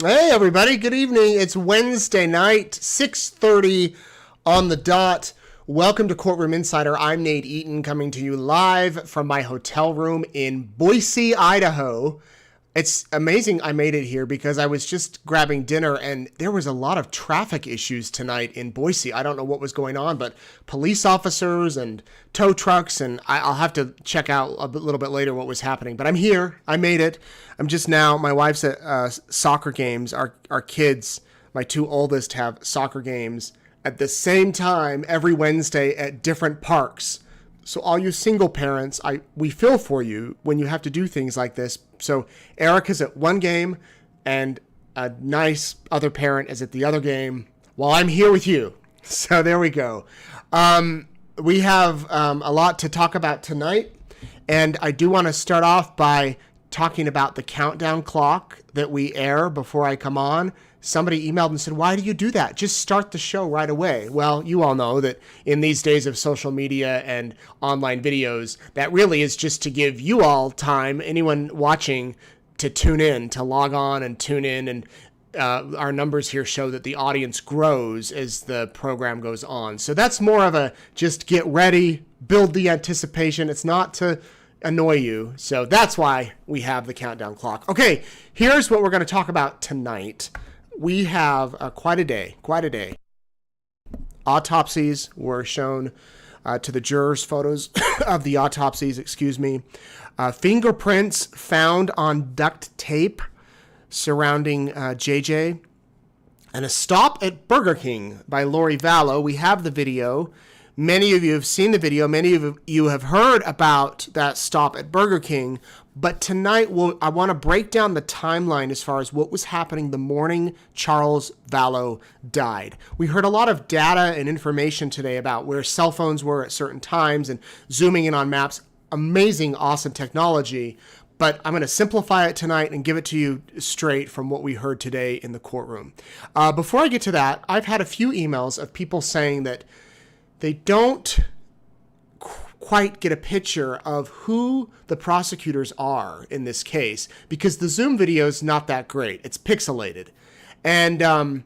Hey everybody, good evening. It's Wednesday night, 6:30 on the dot. Welcome to Courtroom Insider. I'm Nate Eaton, coming to you live from my hotel room in Boise, Idaho. It's amazing I made it here because I was just grabbing dinner and there was a lot of traffic issues tonight in Boise. I don't know what was going on, but police officers and tow trucks, and I'll have to check out a little bit later what was happening. But I'm here. I made it. I'm just now, my wife's at soccer games. Our kids, my two oldest, have soccer games at the same time every Wednesday at different parks. So all you single parents, we feel for you when you have to do things like this. So Erica's at one game and a nice other parent is at the other game while I'm here with you. So there we go. We have a lot to talk about tonight. And I do want to start off by talking about the countdown clock that we air before I come on. Somebody emailed and said, why do you do that? Just start the show right away. Well, you all know that in these days of social media and online videos, that really is just to give you all time, anyone watching, to tune in, to log on and tune in. And our numbers here show that the audience grows as the program goes on. So that's more of a just get ready, build the anticipation. It's not to annoy you. So that's why we have the countdown clock. Okay, here's what we're going to talk about tonight. We have quite a day. Autopsies were shown to the jurors, photos of the autopsies, Fingerprints found on duct tape surrounding JJ. And a stop at Burger King by Lori Vallow. We have the video. Many of you have seen the video. Many of you have heard about that stop at Burger King. But tonight, I want to break down the timeline as far as what was happening the morning Charles Vallow died. We heard a lot of data and information today about where cell phones were at certain times and zooming in on maps. Amazing, awesome technology. But I'm going to simplify it tonight and give it to you straight from what we heard today in the courtroom. Before I get to that, I've had a few emails of people saying that they don't quite get a picture of who the prosecutors are in this case because the Zoom video is not that great. It's pixelated. And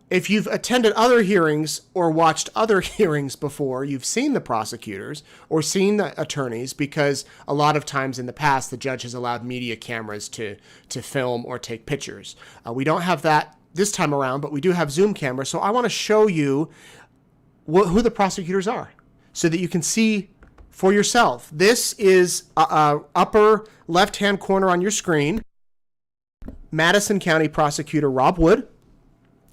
if you've attended other hearings or watched other hearings before, you've seen the prosecutors or seen the attorneys because a lot of times in the past, the judge has allowed media cameras to film or take pictures. We don't have that this time around, but we do have Zoom cameras. So I want to show you who the prosecutors are so that you can see for yourself. This is upper left-hand corner on your screen. Madison County Prosecutor Rob Wood.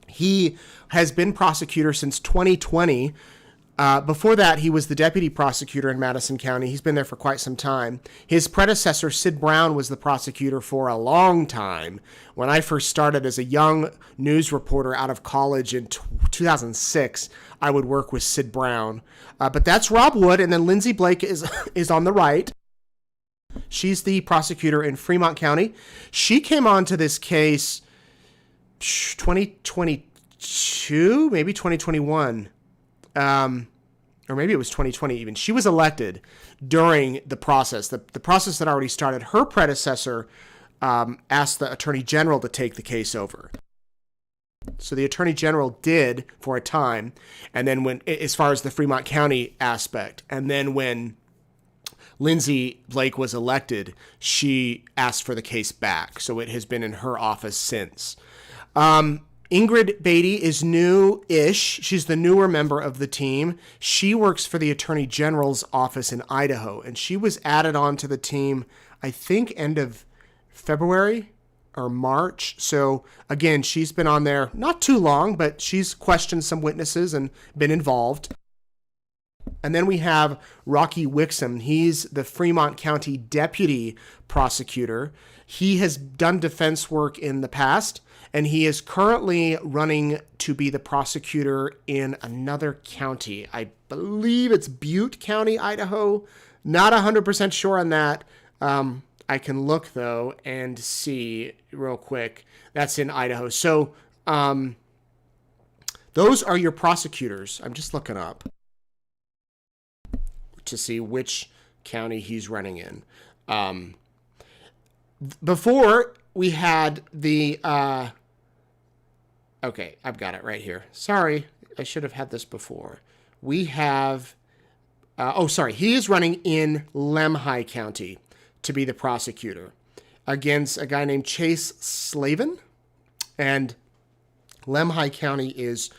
He has been prosecutor since 2020. Before that, he was the deputy prosecutor in Madison County. He's been there for quite some time. His predecessor, Sid Brown, was the prosecutor for a long time. When I first started as a young news reporter out of college in 2006, I would work with Sid Brown. But that's Rob Wood, and then Lindsay Blake is on the right. She's the prosecutor in Fremont County. She came on to this case 2022, maybe 2021. Or maybe it was 2020 even. She was elected during the process, the process that already started. Her predecessor asked the Attorney General to take the case over. So the Attorney General did for a time, and then as far as the Fremont County aspect, and then when Lindsay Blake was elected, she asked for the case back. So it has been in her office since. Ingrid Beatty is new-ish. She's the newer member of the team. She works for the Attorney General's office in Idaho, and she was added onto the team, I think, end of February or March. So, again, she's been on there not too long, but she's questioned some witnesses and been involved. And then we have Rocky Wixom. He's the Fremont County Deputy Prosecutor. He has done defense work in the past, and he is currently running to be the prosecutor in another county. I believe it's Butte County, Idaho. Not 100% sure on that. I can look, though, and see real quick. That's in Idaho. So those are your prosecutors. I'm just looking up to see which county he's running in. Before, we had the Okay, I've got it right here. Sorry, I should have had this before. We have, he is running in Lemhi County to be the prosecutor against a guy named Chase Slavin. And Lemhi County is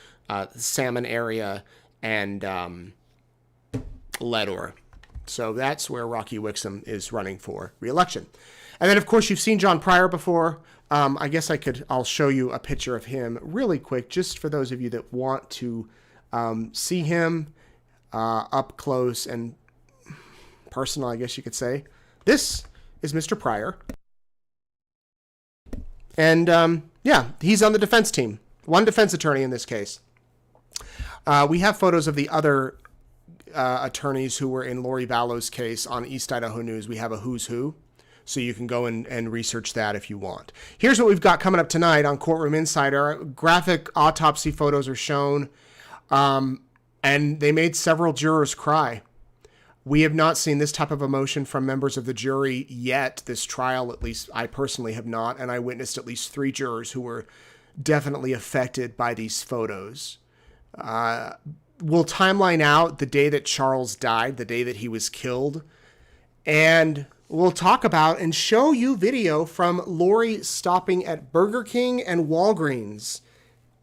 Salmon area and Leadore. So that's where Rocky Wixom is running for re-election. And then, of course, you've seen John Pryor before. I guess I'll show you a picture of him really quick, just for those of you that want to see him up close and personal, I guess you could say. This is Mr. Pryor. And, he's on the defense team. One defense attorney in this case. We have photos of the other attorneys who were in Lori Vallow's case on East Idaho News. We have a who's who, so you can go and research that if you want. Here's what we've got coming up tonight on Courtroom Insider. Graphic autopsy photos are shown, and they made several jurors cry. We have not seen this type of emotion from members of the jury yet. This trial, at least I personally have not, and I witnessed at least 3 jurors who were definitely affected by these photos. We'll timeline out the day that Charles died, the day that he was killed, and we'll talk about and show you video from Lori stopping at Burger King and Walgreens.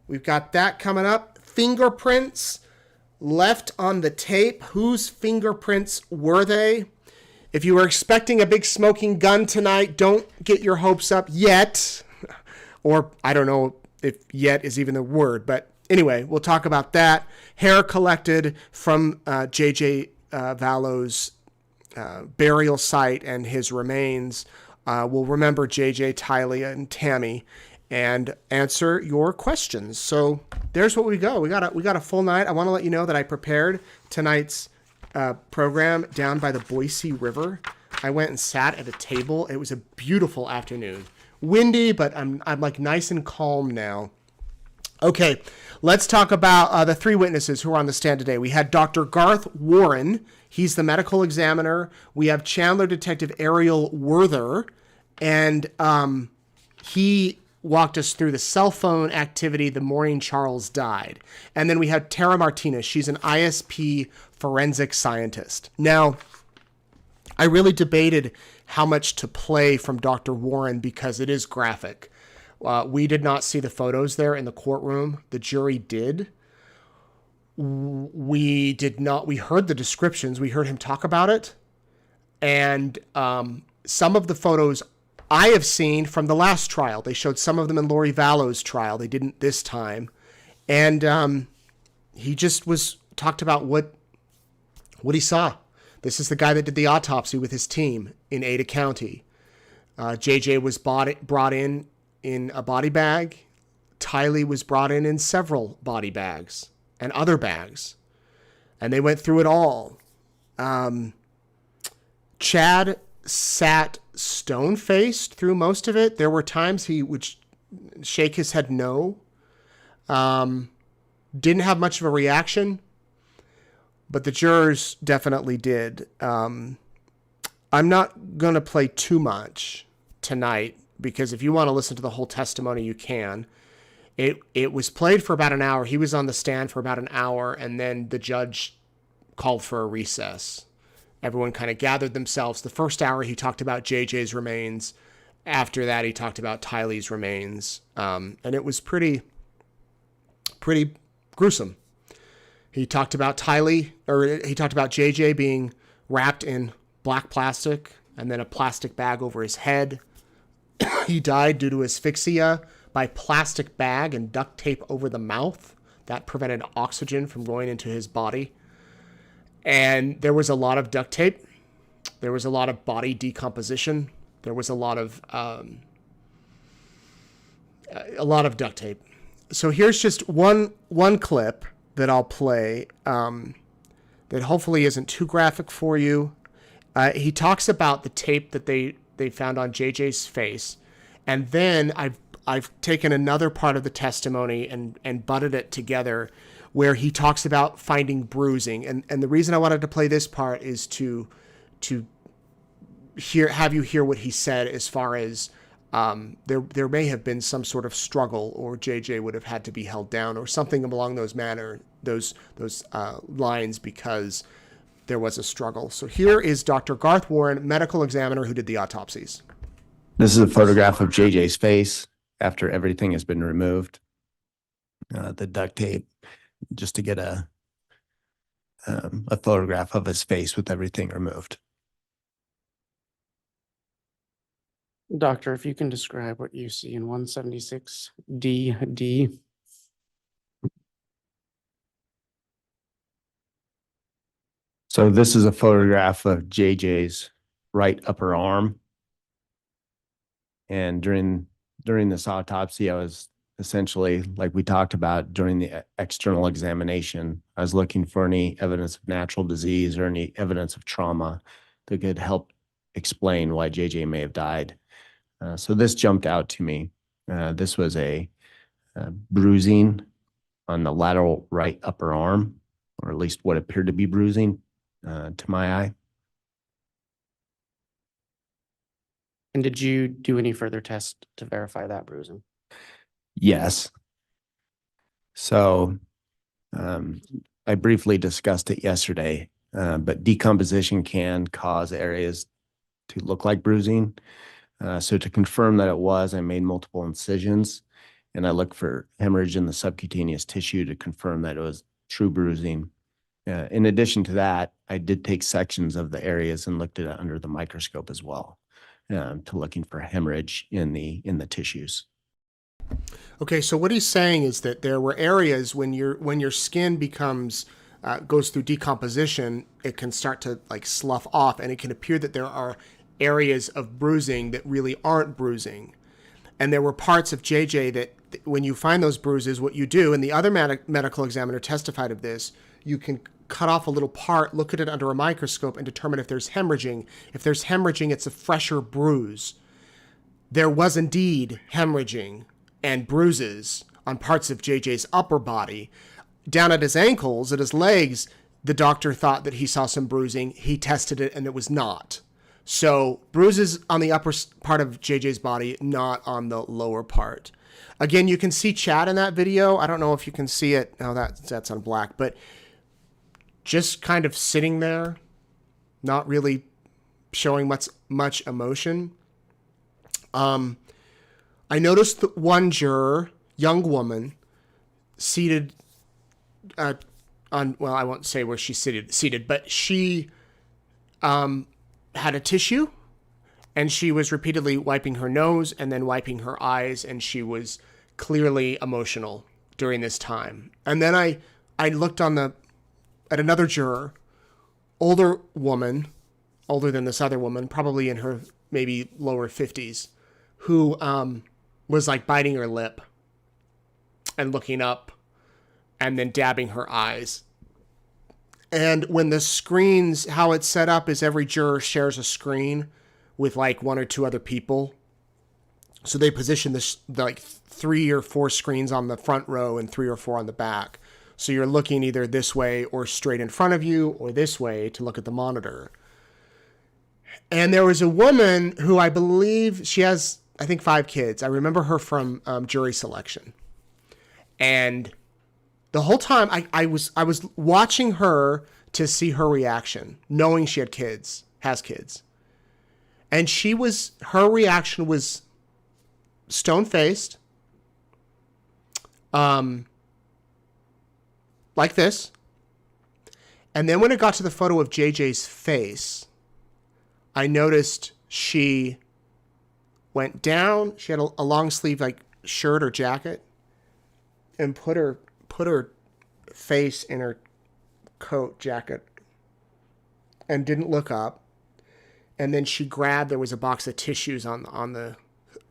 We've got that coming up. Fingerprints left on the tape. Whose fingerprints were they? If you were expecting a big smoking gun tonight, don't get your hopes up yet. Or I don't know if yet is even the word, but anyway, we'll talk about that. Hair collected from J.J. Vallow's burial site and his remains. We'll remember J.J., Tylee, and Tammy and answer your questions. So there's what we go. We got a full night. I want to let you know that I prepared tonight's program down by the Boise River. I went and sat at a table. It was a beautiful afternoon. Windy, but I'm like nice and calm now. Okay, let's talk about the 3 witnesses who are on the stand today. We had Dr. Garth Warren. He's the medical examiner. We have Chandler Detective Ariel Werther, and he walked us through the cell phone activity the morning Charles died. And then we have Tara Martinez. She's an ISP forensic scientist. Now, I really debated how much to play from Dr. Warren because it is graphic. We did not see the photos there in the courtroom. The jury did. We did not. We heard the descriptions. We heard him talk about it. And some of the photos I have seen from the last trial. They showed some of them in Lori Vallow's trial. They didn't this time. And he just talked about what he saw. This is the guy that did the autopsy with his team in Ada County. JJ was brought in a body bag. Tylee was brought in several body bags and other bags. And they went through it all. Chad sat stone-faced through most of it. There were times he would shake his head no. Didn't have much of a reaction. But the jurors definitely did. I'm not going to play too much tonight, because if you want to listen to the whole testimony, you can. It was played for about an hour. He was on the stand for about an hour, and then the judge called for a recess. Everyone kind of gathered themselves. The first hour, he talked about JJ's remains. After that, he talked about Tylee's remains. And it was pretty gruesome. He talked about he talked about JJ being wrapped in black plastic and then a plastic bag over his head. He died due to asphyxia by plastic bag and duct tape over the mouth. That prevented oxygen from going into his body. And there was a lot of duct tape. There was a lot of body decomposition. There was a lot of duct tape. So here's just one clip that I'll play that hopefully isn't too graphic for you. He talks about the tape that they found on JJ's face. And then I've taken another part of the testimony and butted it together where he talks about finding bruising. And the reason I wanted to play this part is to have you hear what he said as far as there may have been some sort of struggle, or JJ would have had to be held down, or something along those lines, because there was a struggle. So here is Dr. Garth Warren, medical examiner who did the autopsies. This is a photograph of JJ's face after everything has been removed. The duct tape, just to get a photograph of his face with everything removed. Doctor, if you can describe what you see in 176D. So this is a photograph of JJ's right upper arm. And during this autopsy, I was essentially, like we talked about during the external examination, I was looking for any evidence of natural disease or any evidence of trauma that could help explain why JJ may have died. So this jumped out to me. This was a bruising on the lateral right upper arm, or at least what appeared to be bruising to my eye. And did you do any further tests to verify that bruising? Yes. So I briefly discussed it yesterday, but decomposition can cause areas to look like bruising. So to confirm that it was, I made multiple incisions, and I looked for hemorrhage in the subcutaneous tissue to confirm that it was true bruising. In addition to that, I did take sections of the areas and looked at it under the microscope as well, to looking for hemorrhage in the tissues. Okay, so what he's saying is that there were areas when your skin becomes goes through decomposition, it can start to like slough off, and it can appear that there are areas of bruising that really aren't bruising. And there were parts of JJ that when you find those bruises, what you do, and the other medical examiner testified of this, you can cut off a little part, look at it under a microscope, and determine if there's hemorrhaging. If there's hemorrhaging, it's a fresher bruise. There was indeed hemorrhaging and bruises on parts of JJ's upper body. Down at his ankles, at his legs, the doctor thought that he saw some bruising. He tested it, and it was not. So bruises on the upper part of JJ's body, not on the lower part. Again, you can see chat in that video. I don't know if you can see it. No, that's on black, but just kind of sitting there, not really showing much emotion. I noticed that one juror, young woman, seated on, well, I won't say where she's seated, but she had a tissue, and she was repeatedly wiping her nose and then wiping her eyes, and she was clearly emotional during this time. And then I looked at another juror, older woman, older than this other woman, probably in her maybe lower 50s, who was like biting her lip and looking up and then dabbing her eyes. And when the screens, how it's set up is every juror shares a screen with like one or two other people. So they position this like 3 or 4 screens on the front row and 3 or 4 on the back. So you're looking either this way or straight in front of you or this way to look at the monitor. And there was a woman who I believe she has, I think, 5 kids. I remember her from jury selection. And the whole time I was watching her to see her reaction, knowing she has kids. And her reaction was stone-faced, like this. And then when it got to the photo of JJ's face, I noticed she went down. She had a long sleeve like shirt or jacket, and put her face in her coat jacket and didn't look up. And then she there was a box of tissues on the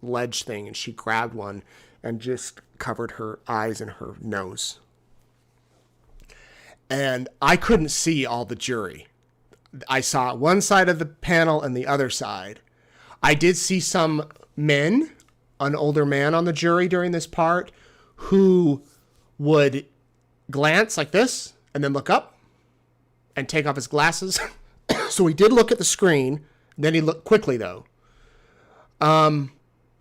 ledge thing, and she grabbed one and just covered her eyes and her nose. And I couldn't see all the jury. I saw one side of the panel and the other side. I did see some men, an older man on the jury during this part, who would glance like this and then look up and take off his glasses. So he did look at the screen. Then he looked quickly, though.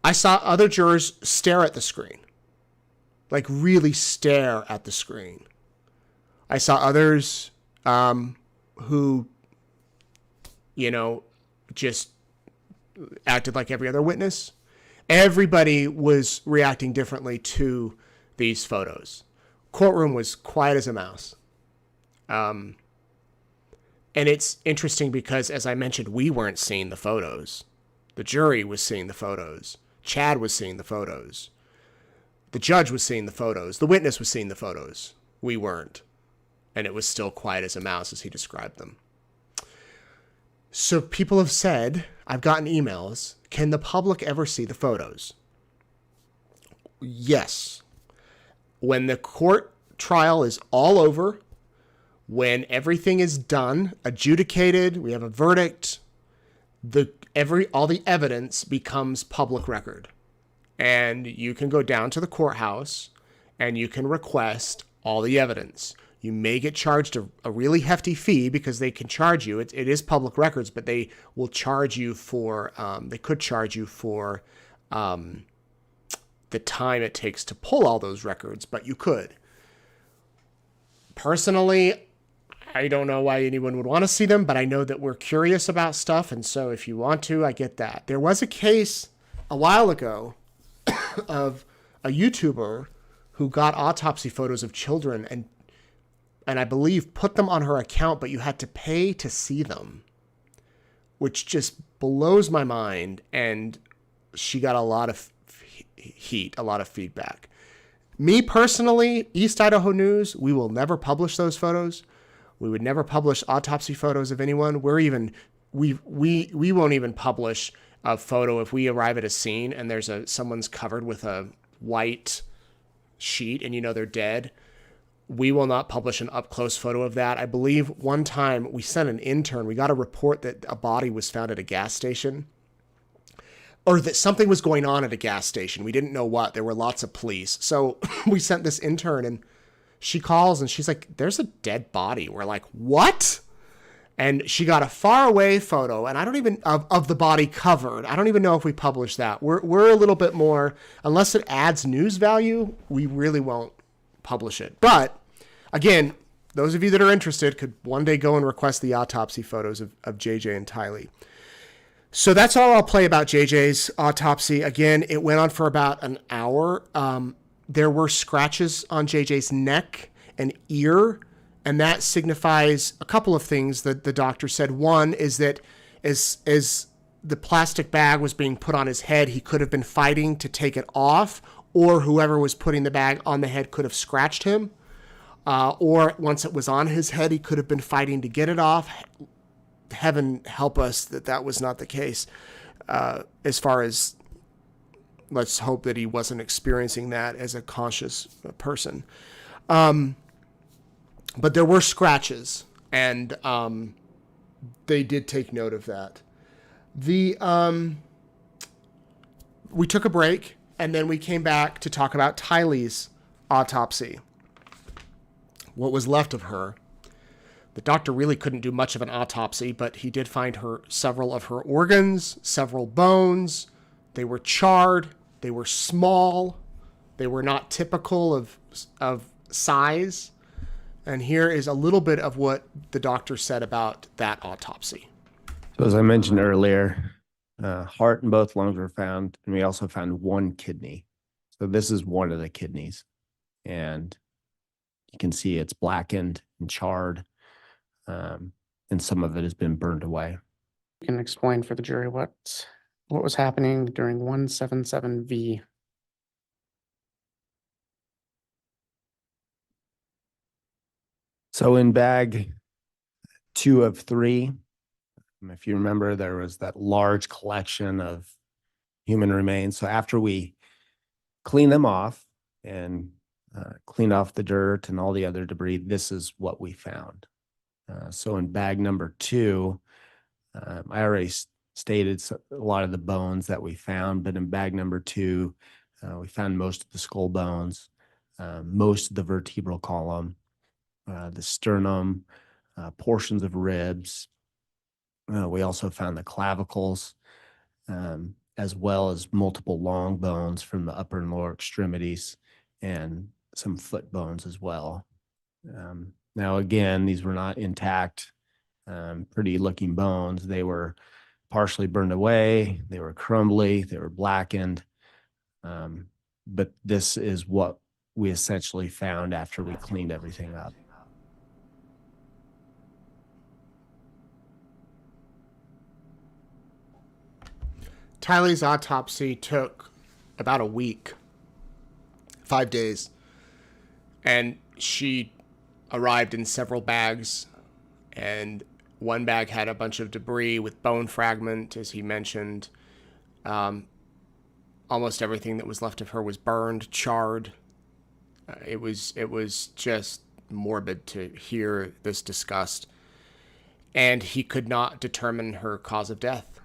I saw other jurors stare at the screen, like really stare at the screen. I saw others who, just acted like every other witness. Everybody was reacting differently to these photos. Courtroom was quiet as a mouse. And it's interesting because, as I mentioned, we weren't seeing the photos. The jury was seeing the photos. Chad was seeing the photos. The judge was seeing the photos. The witness was seeing the photos. We weren't. And it was still quiet as a mouse as he described them. So people have said, I've gotten emails, can the public ever see the photos? Yes. When the court trial is all over, when everything is done, adjudicated, we have a verdict, all the evidence becomes public record. And you can go down to the courthouse and you can request all the evidence. You may get charged a really hefty fee because they can charge you. It is public records, but they will charge you for, they could charge you for the time it takes to pull all those records, but you could. Personally, I don't know why anyone would want to see them, but I know that we're curious about stuff. And so if you want to, I get that. There was a case a while ago of a YouTuber who got autopsy photos of children and I believe put them on her account, but you had to pay to see them, which just blows my mind. And she got a lot of heat, a lot of feedback. Me personally, East Idaho News, we will never publish those photos. We would never publish autopsy photos of anyone. We won't even publish a photo if we arrive at a scene and there's someone's covered with a white sheet and they're dead. We will not publish an up-close photo of that. I believe one time we sent an intern, we got a report that a body was found at a gas station, or that something was going on at a gas station. We didn't know what. There were lots of police. So we sent this intern, and she calls, and she's like, there's a dead body. We're like, what? And she got a far-away photo, and I don't even, of the body covered. I don't even know if we published that. We're a little bit more, unless it adds news value, we really won't publish it. But again, those of you that are interested could one day go and request the autopsy photos of JJ and Tylee. So that's all I'll play about JJ's autopsy. Again, it went on for about an hour. There were scratches on JJ's neck and ear, and that signifies a couple of things that the doctor said. One is that as the plastic bag was being put on his head, he could have been fighting to take it off, or whoever was putting the bag on the head could have scratched him. Or once it was on his head, he could have been fighting to get it off. Heaven help us that was not the case. As far as, let's hope that he wasn't experiencing that as a conscious person. But there were scratches, and they did take note of that. We took a break, and then we came back to talk about Tylee's autopsy. What was left of her. The doctor really couldn't do much of an autopsy, but he did find several of her organs, several bones. They were charred. They were small. They were not typical of size. And here is a little bit of what the doctor said about that autopsy. So as I mentioned earlier, heart and both lungs were found, and we also found one kidney. So this is one of the kidneys. And you can see it's blackened and charred. And some of it has been burned away. You can explain for the jury what was happening during 177V. So in bag 2 of 3, if you remember, there was that large collection of human remains. So after we cleaned them off and cleaned off the dirt and all the other debris, this is what we found. So in bag number 2, I already stated a lot of the bones that we found, but in bag number 2, we found most of the skull bones, most of the vertebral column, the sternum, portions of ribs. We also found the clavicles, and as well as multiple long bones from the upper and lower extremities and some foot bones as well. Now, again, these were not intact, pretty looking bones. They were partially burned away. They were crumbly. They were blackened. But this is what we essentially found after we cleaned everything up. Tylee's autopsy took about a week, 5 days, and she arrived in several bags, and one bag had a bunch of debris with bone fragment, as he mentioned. Almost everything that was left of her was burned, charred. It was just morbid to hear this discussed. And he could not determine her cause of death,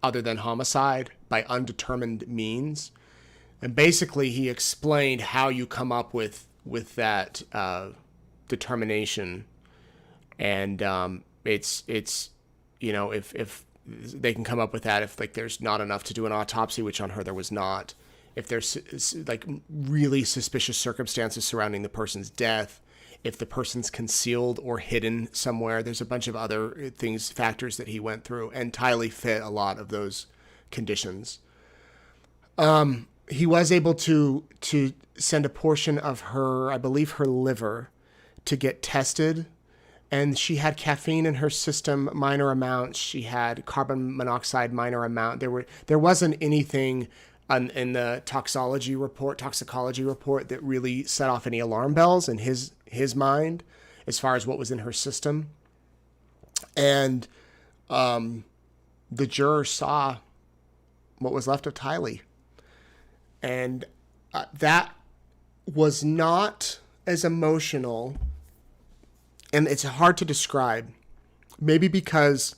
other than homicide by undetermined means. And basically, he explained how you come up with that determination. And it's if they can come up with that if like there's not enough to do an autopsy, which on her there was not. If there's like really suspicious circumstances surrounding the person's death, if the person's concealed or hidden somewhere, there's a bunch of other factors that he went through, and Tylee fit a lot of those conditions. He was able to send a portion of her, I believe her liver, to get tested, and she had caffeine in her system, minor amounts. She had carbon monoxide, minor amount. There wasn't anything in the toxicology report that really set off any alarm bells in his mind as far as what was in her system. And the jurors saw what was left of Tylee. And that was not as emotional, and it's hard to describe, maybe because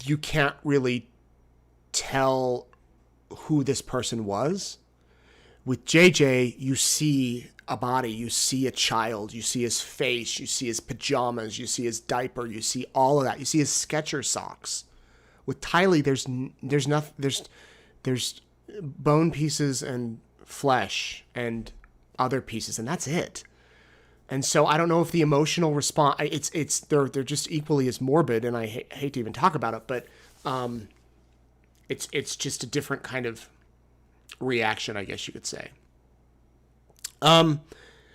you can't really tell who this person was. With JJ, you see a body, you see a child, you see his face, you see his pajamas, you see his diaper, you see all of that. You see his Skechers socks. With Tylee, there's nothing. There's bone pieces and flesh and other pieces, and that's it. And so I don't know if the emotional response, they're just equally as morbid, and I hate to even talk about it, but it's just a different kind of reaction, I guess you could say.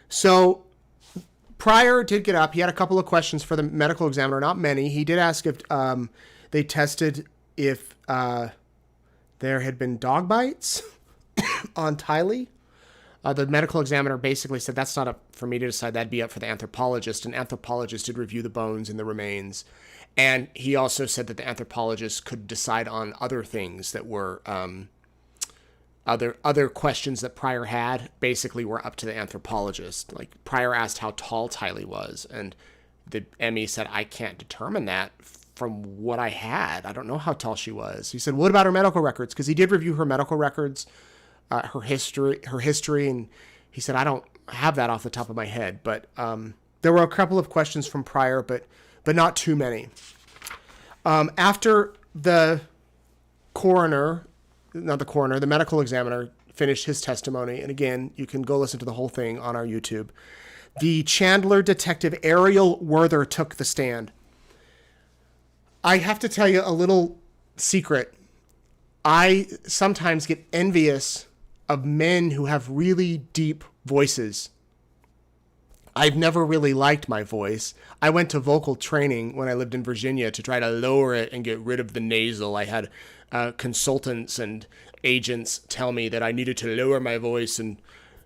So Pryor did get up. He had a couple of questions for the medical examiner, not many. He did ask if they tested if there had been dog bites on Tylee. The medical examiner basically said that's not up for me to decide. That'd be up for the anthropologist. An anthropologist did review the bones and the remains. And he also said that the anthropologist could decide on other things that were other questions that Pryor had basically were up to the anthropologist. Like Pryor asked how tall Tylee was, and the ME said, I can't determine that from what I had. I don't know how tall she was. He said, what about her medical records? Because he did review her medical records, her history, and he said, I don't have that off the top of my head. But there were a couple of questions from Pryor, but not too many. After the medical examiner finished his testimony, and again, you can go listen to the whole thing on our YouTube, the Chandler detective Ariel Werther took the stand. I have to tell you a little secret. I sometimes get envious of men who have really deep voices. I've never really liked my voice. I went to vocal training when I lived in Virginia to try to lower it and get rid of the nasal. I had consultants and agents tell me that I needed to lower my voice and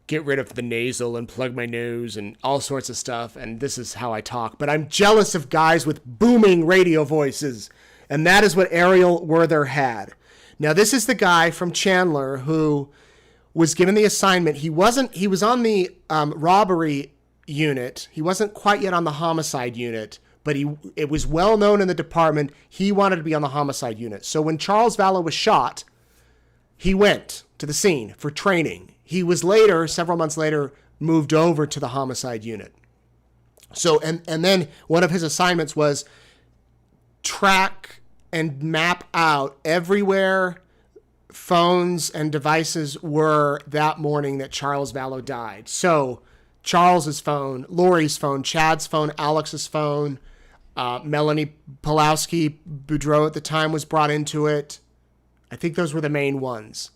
get rid of the nasal and plug my nose and all sorts of stuff. And this is how I talk. But I'm jealous of guys with booming radio voices. And that is what Ariel Werther had. Now, this is the guy from Chandler who was given the assignment. He was on the robbery unit. He wasn't quite yet on the homicide unit, but it was well known in the department he wanted to be on the homicide unit. So when Charles Vallow was shot, he went to the scene for training. He was later, several months later, moved over to the homicide unit. So, and then one of his assignments was track and map out everywhere phones and devices were that morning that Charles Vallow died. So Charles's phone, Lori's phone, Chad's phone, Alex's phone, Melanie Pulowski Boudreaux at the time was brought into it. I think those were the main ones.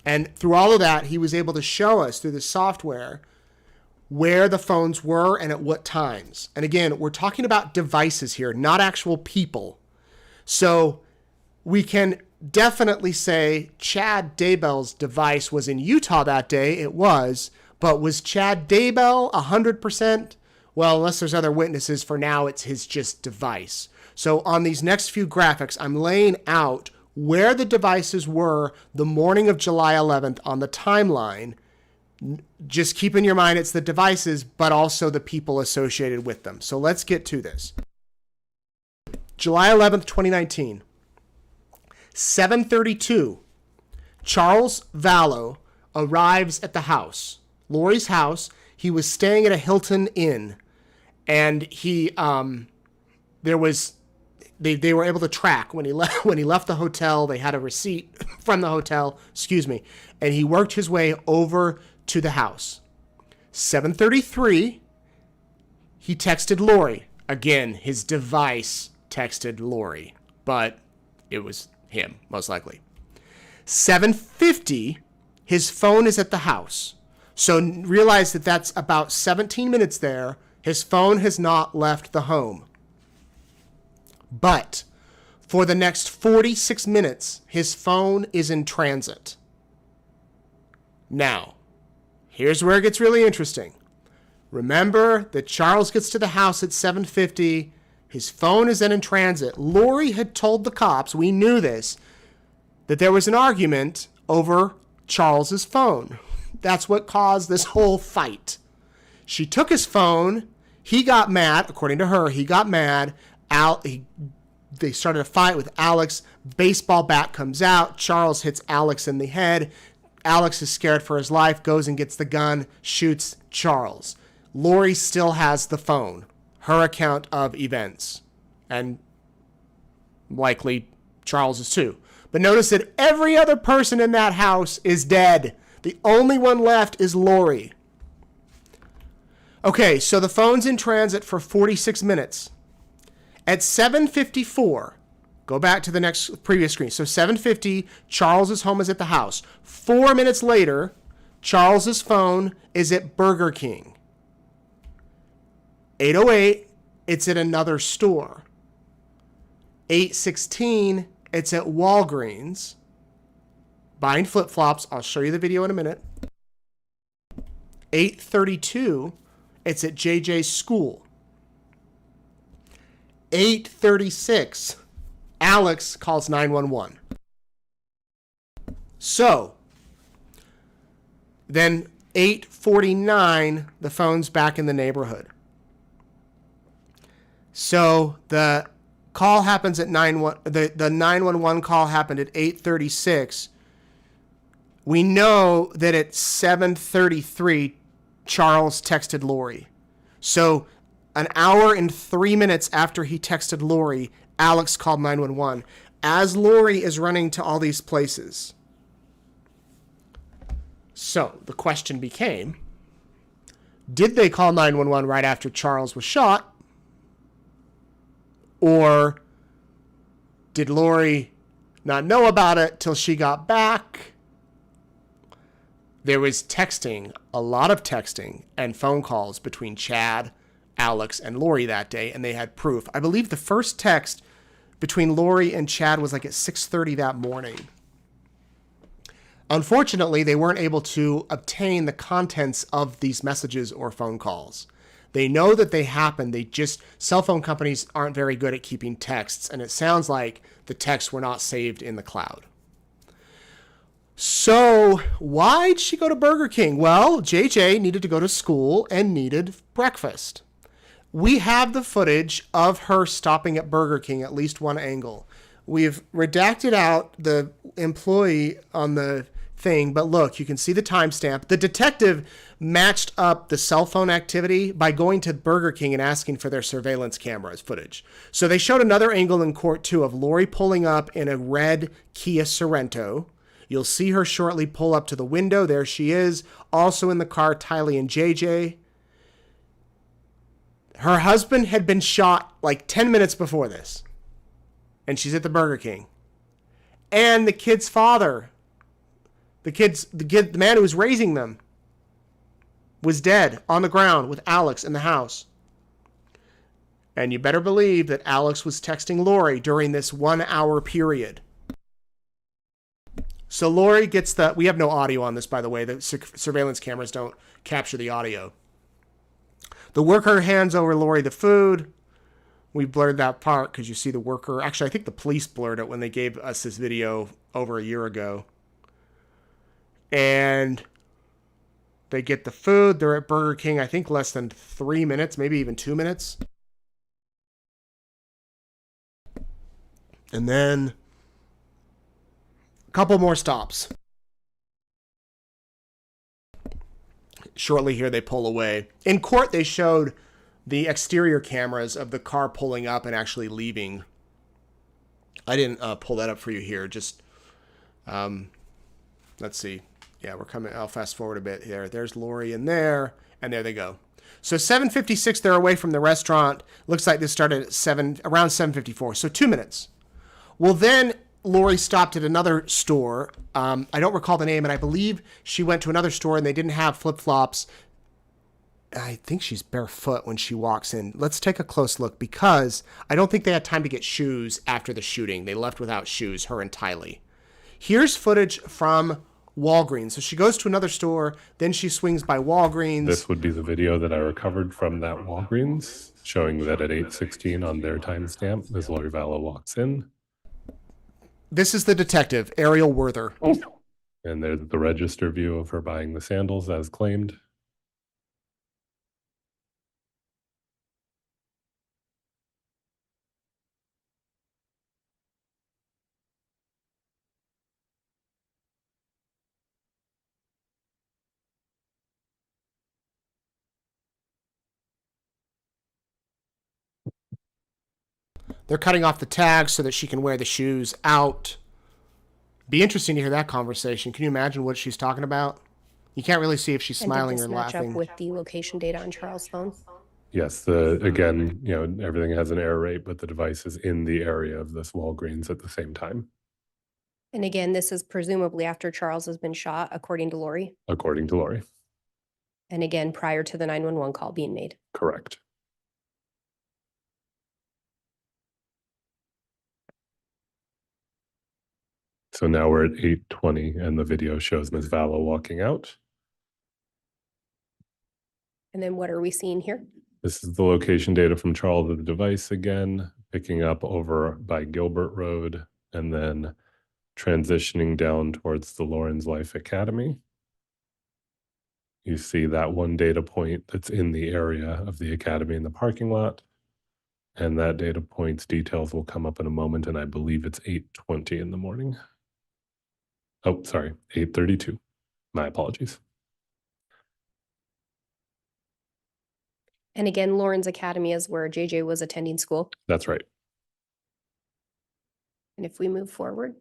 And through all of that, he was able to show us through the software where the phones were and at what times. And again, we're talking about devices here, not actual people. So we can definitely say Chad Daybell's device was in Utah that day. It was. But was Chad Daybell 100%? Well, unless there's other witnesses, for now it's his just device. So on these next few graphics, I'm laying out where the devices were the morning of July 11th on the timeline. Just keep in your mind it's the devices, but also the people associated with them. So let's get to this. July 11th, 2019. 7:32, Charles Vallow arrives at the house, Lori's house. He was staying at a Hilton Inn, and they were able to track when he left the hotel. They had a receipt from the hotel, and he worked his way over to the house. 7:33, he texted Lori. Again, his device texted Lori, but it was him, most likely. 7:50, his phone is at the house. So realize that that's about 17 minutes there. His phone has not left the home. But for the next 46 minutes, his phone is in transit. Now, here's where it gets really interesting. Remember that Charles gets to the house at 7:50. His phone is then in transit. Lori had told the cops, we knew this, that there was an argument over Charles's phone. That's what caused this whole fight. She took his phone. He got mad. According to her, he got mad. They started a fight with Alex. Baseball bat comes out. Charles hits Alex in the head. Alex is scared for his life, goes and gets the gun, shoots Charles. Lori still has the phone. Her account of events, and likely Charles's too. But notice that every other person in that house is dead. The only one left is Lori. Okay, so the phone's in transit for 46 minutes. At 7:54, go back to the previous screen. So 7:50, Charles's home is at the house. 4 minutes later, Charles's phone is at Burger King. 8:08, it's at another store. 8:16, it's at Walgreens buying flip-flops. I'll show you the video in a minute. 8:32, it's at JJ's school. 8:36, Alex calls 911. So, then 8:49, the phone's back in the neighborhood. So the call happens at the 911 call happened at 8:36. We know that at 7:33, Charles texted Lori. So an hour and 3 minutes after he texted Lori, Alex called 911 as Lori is running to all these places. So the question became, did they call 911 right after Charles was shot? Or did Lori not know about it till she got back? There was texting, a lot of texting and phone calls between Chad, Alex, and Lori that day, and they had proof. I believe the first text between Lori and Chad was like at 6:30 that morning. Unfortunately, they weren't able to obtain the contents of these messages or phone calls. They know that they happen. Cell phone companies aren't very good at keeping texts, and it sounds like the texts were not saved in the cloud. So why'd she go to Burger King? Well, JJ needed to go to school and needed breakfast. We have the footage of her stopping at Burger King, at least one angle. We've redacted out the employee on the thing, but look, you can see the timestamp. The detective matched up the cell phone activity by going to Burger King and asking for their surveillance cameras footage. So they showed another angle in court too of Lori pulling up in a red Kia Sorento. You'll see her shortly pull up to the window. There she is. Also in the car, Tylee and JJ. Her husband had been shot like 10 minutes before this. And she's at the Burger King. And the kid's father, the man who was raising them, was dead on the ground with Alex in the house. And you better believe that Alex was texting Lori during this 1 hour period. So Lori gets we have no audio on this, by the way. The surveillance cameras don't capture the audio. The worker hands over Lori the food. We blurred that part because you see the worker. Actually, I think the police blurred it when they gave us this video over a year ago. And they get the food. They're at Burger King, I think less than 3 minutes, maybe even 2 minutes. And then a couple more stops. Shortly here, they pull away. In court, they showed the exterior cameras of the car pulling up and actually leaving. I didn't pull that up for you here. Just, let's see. Yeah, we're coming. I'll fast forward a bit here. There's Lori in there, and there they go. So 7:56, they're away from the restaurant. Looks like this started at around 7:54, so 2 minutes. Well, then Lori stopped at another store. I don't recall the name, and I believe she went to another store and they didn't have flip-flops. I think she's barefoot when she walks in. Let's take a close look because I don't think they had time to get shoes after the shooting. They left without shoes, her and Tylee. Here's footage from Walgreens. So she goes to another store, then she swings by Walgreens. This would be the video that I recovered from that Walgreens, showing that at 8:16 on their timestamp, Ms. Lori Vallow walks in. This is the detective, Ariel Werther. And there's the register view of her buying the sandals as claimed. They're cutting off the tags so that she can wear the shoes out. Be interesting to hear that conversation. Can you imagine what she's talking about? You can't really see if she's smiling or And did this match laughing. up with the location data on Charles' phone? Yes, again, everything has an error rate, but the device is in the area of this Walgreens at the same time, And again, this is presumably after Charles has been shot, according to Lori. according to Lori. And again, prior to the 911 call being made. Correct. So now we're at 8:20 and the video shows Ms. Vallow walking out. And then what are we seeing here? This is the location data from Charles of the device again, picking up over by Gilbert Road and then transitioning down towards the Lawrence Life Academy. You see that one data point that's in the area of the academy in the parking lot. And that data point's details will come up in a moment, and I believe it's 8:20 in the morning. Oh, sorry, 8:32. My apologies. And again, Lawrence Academy is where JJ was attending school. That's right. And if we move forward,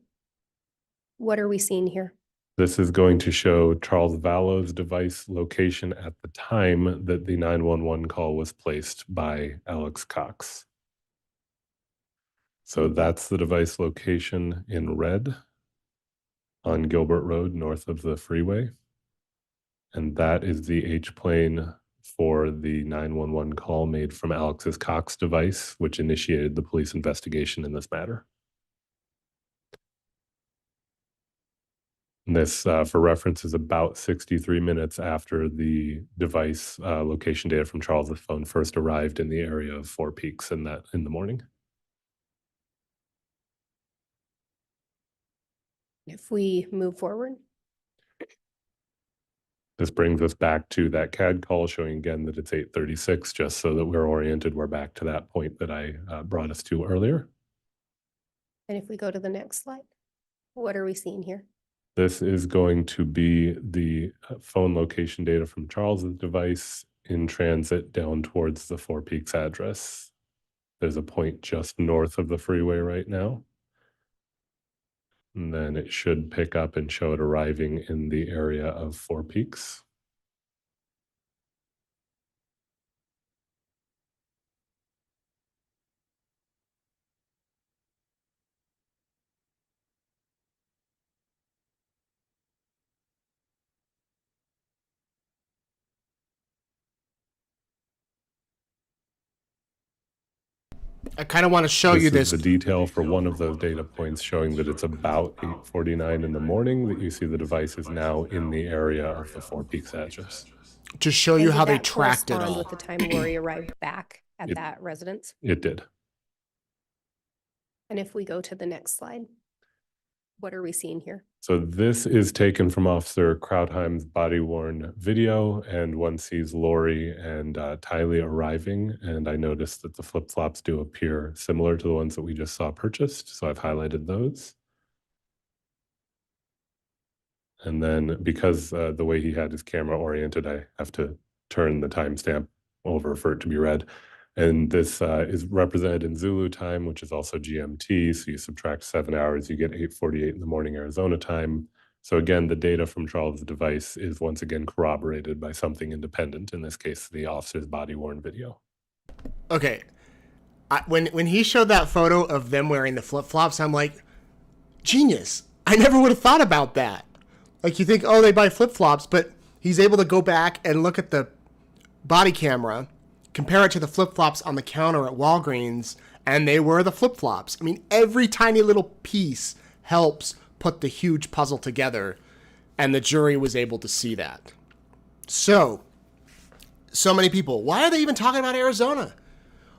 what are we seeing here? This is going to show Charles Vallow's device location at the time that the 911 call was placed by Alex Cox. So that's the device location in red on Gilbert Road, north of the freeway. And that is the H-plane for the 911 call made from Alex's Cox device, which initiated the police investigation in this matter. And this, for reference, is about 63 minutes after the device location data from Charles's phone first arrived in the area of Four Peaks in the morning. If we move forward, This brings us back to that CAD call, showing again that it's 8:36, just so that we're oriented. We're back to that point that I brought us to earlier. and if we go to the next slide, what are we seeing here? This is going to be the phone location data from Charles's device in transit down towards the Four Peaks address. There's a point just north of the freeway right now. And then it should pick up and show it arriving in the area of Four Peaks. I kind of want to show you This this. is the detail for one of those data points showing that it's about 8:49 in the morning that you see the device is now in the area of the Four Peaks address. To show And you did how they that tracked it correspond all. with the time Lori arrived back at It- that residence? It did. And if we go to the next slide, what are we seeing here? So this is taken from Officer Krautheim's body-worn video, and one sees Lori and Tylee arriving, and I noticed that the flip-flops do appear similar to the ones that we just saw purchased, so I've highlighted those. And then because the way he had his camera oriented, I have to turn the timestamp over for it to be read. And this is represented in Zulu time, which is also GMT. So you subtract 7 hours, you get 8:48 in the morning Arizona time. So again, the data from Charles' device is once again corroborated by something independent, in this case, the officer's body-worn video. Okay. When he showed that photo of them wearing the flip-flops, I'm like, genius. I never would have thought about that. Like, you think, oh, they buy flip-flops, but he's able to go back and look at the body camera, compare it to the flip-flops on the counter at Walgreens, and they were the flip-flops. I mean, every tiny little piece helps put the huge puzzle together, and the jury was able to see that. So many people. Why are they even talking about Arizona?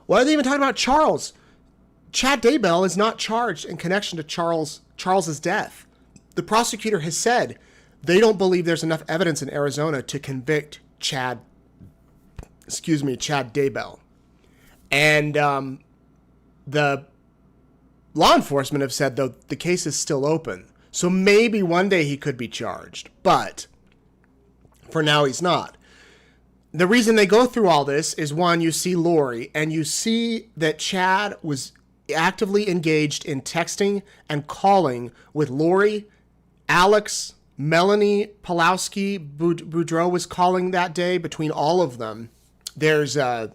Why are they even talking about Charles? Chad Daybell is not charged in connection to Charles's death. The prosecutor has said they don't believe there's enough evidence in Arizona to convict Chad Daybell. And the law enforcement have said, though, the case is still open. So maybe one day he could be charged. But for now, he's not. The reason they go through all this is, one, you see Lori, and you see that Chad was actively engaged in texting and calling with Lori, Alex, Melanie Pulowski, Boudreaux was calling that day. Between all of them, there's a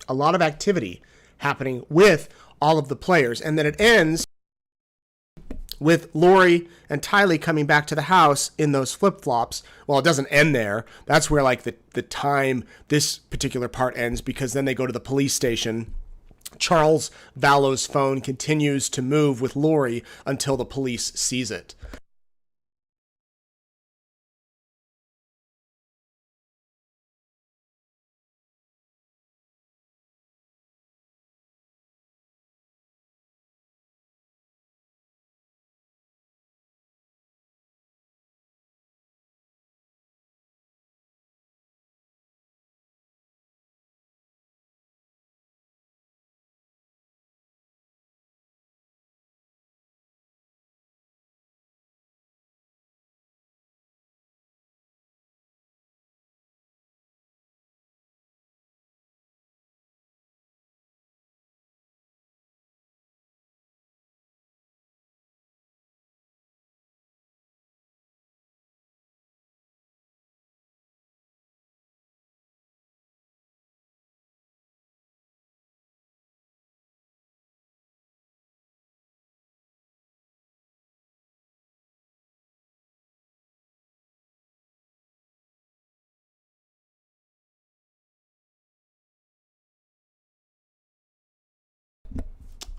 lot of activity happening with all of the players. And then it ends with Lori and Tylee coming back to the house in those flip-flops. Well, it doesn't end there. That's where like the time this particular part ends, because then they go to the police station. Charles Vallow's phone continues to move with Lori until the police sees it.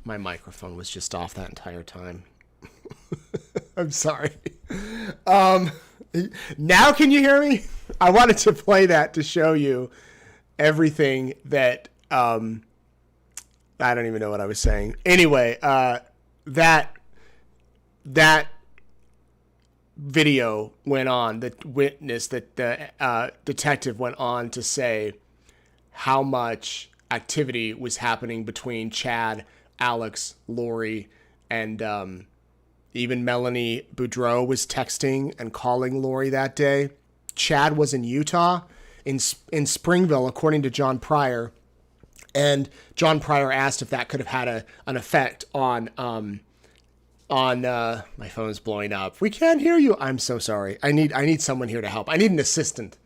My microphone was just off that entire time. I'm sorry. Now can you hear me? I wanted to play that to show you everything that I don't even know what I was saying. Anyway, that video went on. The witness, that the detective went on to say how much activity was happening between Chad, Alex, Lori, and Even Melanie Boudreau was texting and calling Lori that day. Chad was in Utah, in Springville, according to John Pryor. And John Pryor asked if that could have had an effect on my phone's blowing up. We can't hear you. I'm so sorry. I need someone here to help. I need an assistant.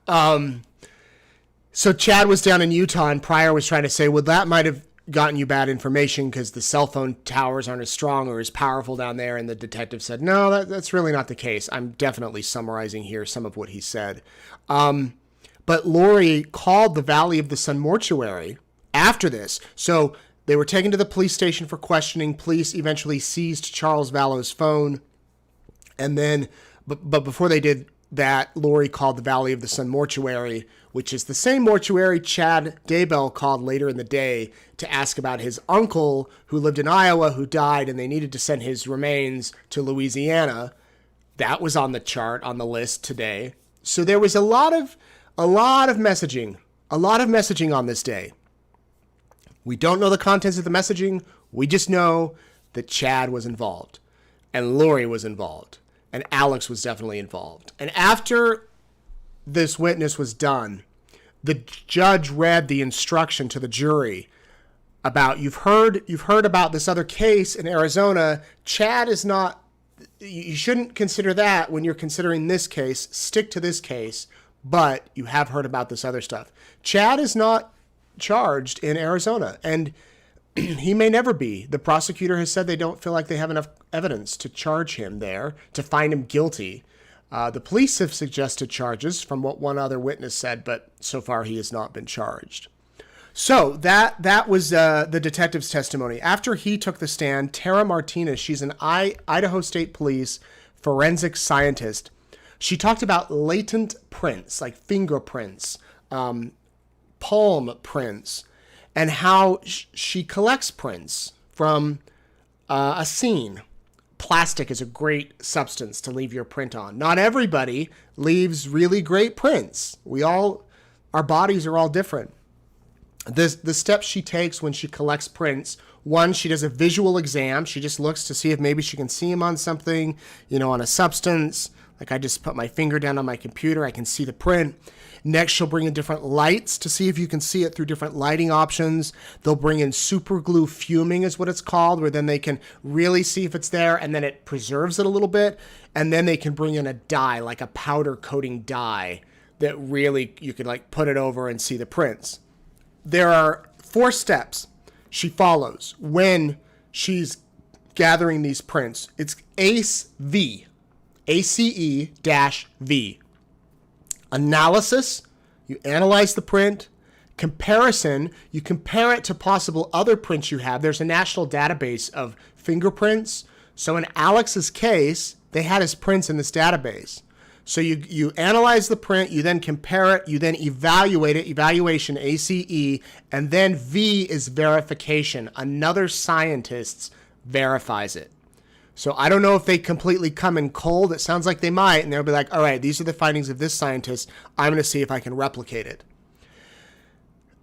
So Chad was down in Utah, and Pryor was trying to say, well, that might have gotten you bad information because the cell phone towers aren't as strong or as powerful down there. And the detective said, no, that's really not the case. I'm definitely summarizing here some of what he said. But Lori called the Valley of the Sun mortuary after this. So they were taken to the police station for questioning. Police eventually seized Charles Vallow's phone. And then, but before they did that, Lori called the Valley of the Sun mortuary, which is the same mortuary Chad Daybell called later in the day to ask about his uncle who lived in Iowa who died, and they needed to send his remains to Louisiana. That was on the chart, on the list today. So there was a lot of messaging on this day. We don't know the contents of the messaging. We just know that Chad was involved, and Lori was involved, and Alex was definitely involved. And after this witness was done, the judge read the instruction to the jury about, you've heard about this other case in Arizona. Chad is not, you shouldn't consider that when you're considering this case. Stick to this case, but you have heard about this other stuff. Chad is not charged in Arizona, and he may never be. The prosecutor has said they don't feel like they have enough evidence to charge him there, to find him guilty. The police have suggested charges from what one other witness said, but so far he has not been charged. So that was the detective's testimony. After he took the stand, Tara Martinez, she's an Idaho State Police forensic scientist. She talked about latent prints, like fingerprints, palm prints, and how she collects prints from a scene. Plastic is a great substance to leave your print on. Not everybody leaves really great prints. Our bodies are all different. The steps she takes when she collects prints: one, she does a visual exam. She just looks to see if maybe she can see them on something, on a substance. Like I just put my finger down on my computer, I can see the print. Next, she'll bring in different lights to see if you can see it through different lighting options. They'll bring in super glue fuming is what it's called, where then they can really see if it's there, and then it preserves it a little bit. And then they can bring in a dye, like a powder coating dye, that really you could like put it over and see the prints. There are 4 steps she follows when she's gathering these prints. It's ACE-V. ACE-V. Analysis, you analyze the print. Comparison, you compare it to possible other prints you have. There's a national database of fingerprints. So in Alex's case, they had his prints in this database. So you analyze the print, you then compare it, you then evaluate it, evaluation, ACE, and then V is verification. Another scientist verifies it. So I don't know if they completely come in cold. It sounds like they might, and they'll be like, all right, these are the findings of this scientist. I'm going to see if I can replicate it.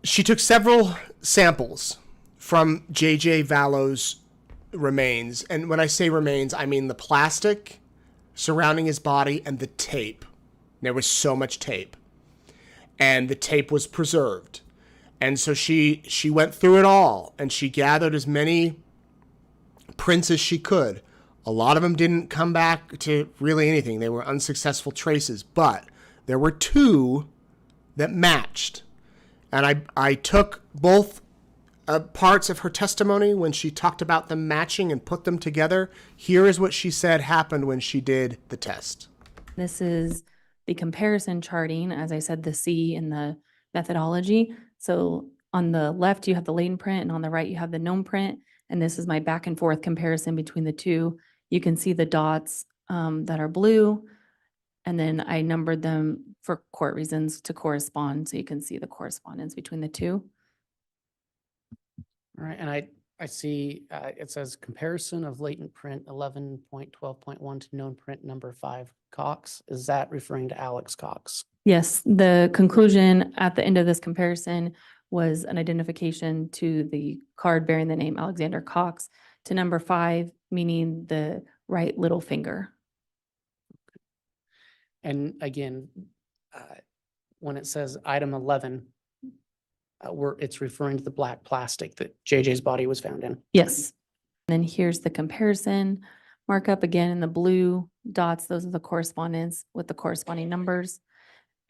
She took several samples from J.J. Vallow's remains. And when I say remains, I mean the plastic surrounding his body and the tape. There was so much tape. And the tape was preserved. And so she went through it all, and she gathered as many prints as she could. A lot of them didn't come back to really anything. They were unsuccessful traces, but there were 2 that matched. And I took both parts of her testimony when she talked about them matching and put them together. Here is what she said happened when she did the test. This is the comparison charting, as I said, the C in the methodology. So on the left, you have the latent print, and on the right, you have the known print. And this is my back and forth comparison between the 2. You can see the dots that are blue, and then I numbered them for court reasons to correspond, so you can see the correspondence between the 2. All right, and I see it says comparison of latent print 11.12.1 to known print number 5 Cox. Is that referring to Alex Cox? Yes, the conclusion at the end of this comparison was an identification to the card bearing the name Alexander Cox to number 5, meaning the right little finger. And again, when it says item 11, it's referring to the black plastic that JJ's body was found in. Yes. And then here's the comparison markup again in the blue dots. Those are the correspondence with the corresponding numbers.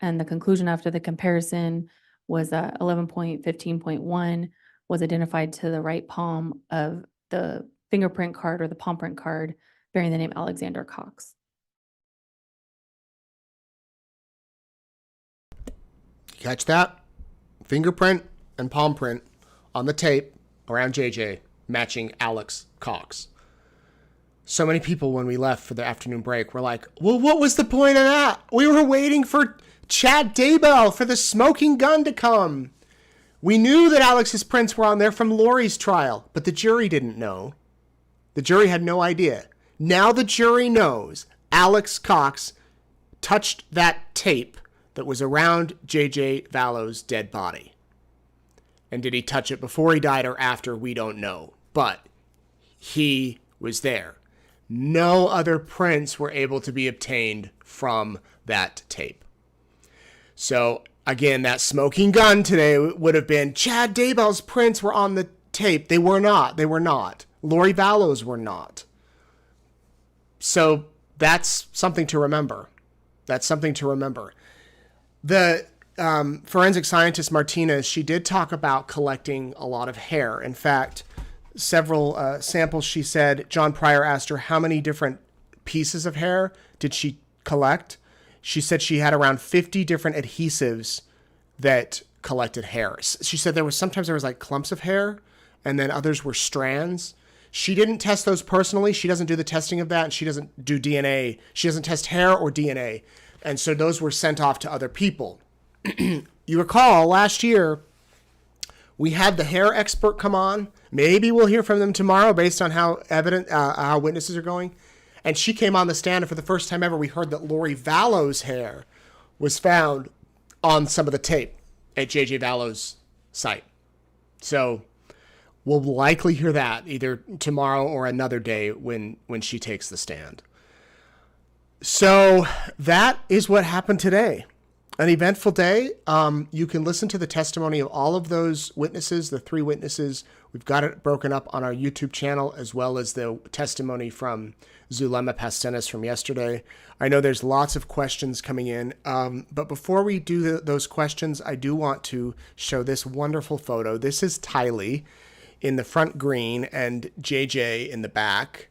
And the conclusion after the comparison was that 11.15.1 was identified to the right palm of the fingerprint card or the palm print card bearing the name Alexander Cox. Catch that? Fingerprint and palm print on the tape around JJ matching Alex Cox. So many people when we left for the afternoon break were like, well, what was the point of that? We were waiting for Chad Daybell for the smoking gun to come. We knew that Alex's prints were on there from Lori's trial, but the jury didn't know. The jury had no idea. Now the jury knows Alex Cox touched that tape that was around JJ Vallow's dead body. And did he touch it before he died or after? We don't know. But he was there. No other prints were able to be obtained from that tape. So, again, that smoking gun today would have been Chad Daybell's prints were on the tape. They were not. They were not. Lori Vallow's were not. So, that's something to remember. That's something to remember. The forensic scientist Martinez, she did talk about collecting a lot of hair. In fact, several samples, she said, John Pryor asked her how many different pieces of hair did she collect. She said she had around 50 different adhesives that collected hair. She said sometimes there was like clumps of hair and then others were strands. She didn't test those personally. She doesn't do the testing of that. And she doesn't do DNA. She doesn't test hair or DNA. And so those were sent off to other people. You recall last year, we had the hair expert come on. Maybe we'll hear from them tomorrow based on how how witnesses are going. And she came on the stand, and for the first time ever, we heard that Lori Vallow's hair was found on some of the tape at JJ Vallow's site. So we'll likely hear that either tomorrow or another day when she takes the stand. So that is what happened today. An eventful day. You can listen to the testimony of all of those witnesses, the 3 witnesses. We've got it broken up on our YouTube channel, as well as the testimony from Zulema Pastenis from yesterday. I know there's lots of questions coming in, but before we do those questions, I do want to show this wonderful photo. This is Tylee in the front green and JJ in the back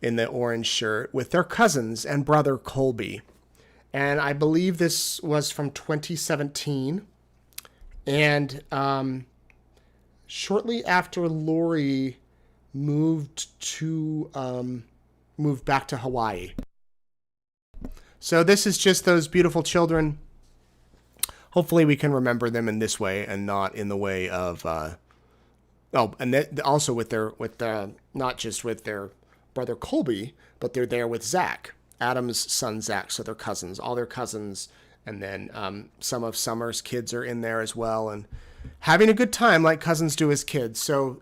in the orange shirt with their cousins and brother Colby. And I believe this was from 2017. And shortly after Lori moved back to Hawaii. So this is just those beautiful children. Hopefully we can remember them in this way and not in the way of also with not just with their brother Colby, but they're there with Zach, Adam's son Zach, so they're cousins, all their cousins, and then some of Summer's kids are in there as well, and having a good time like cousins do as kids. So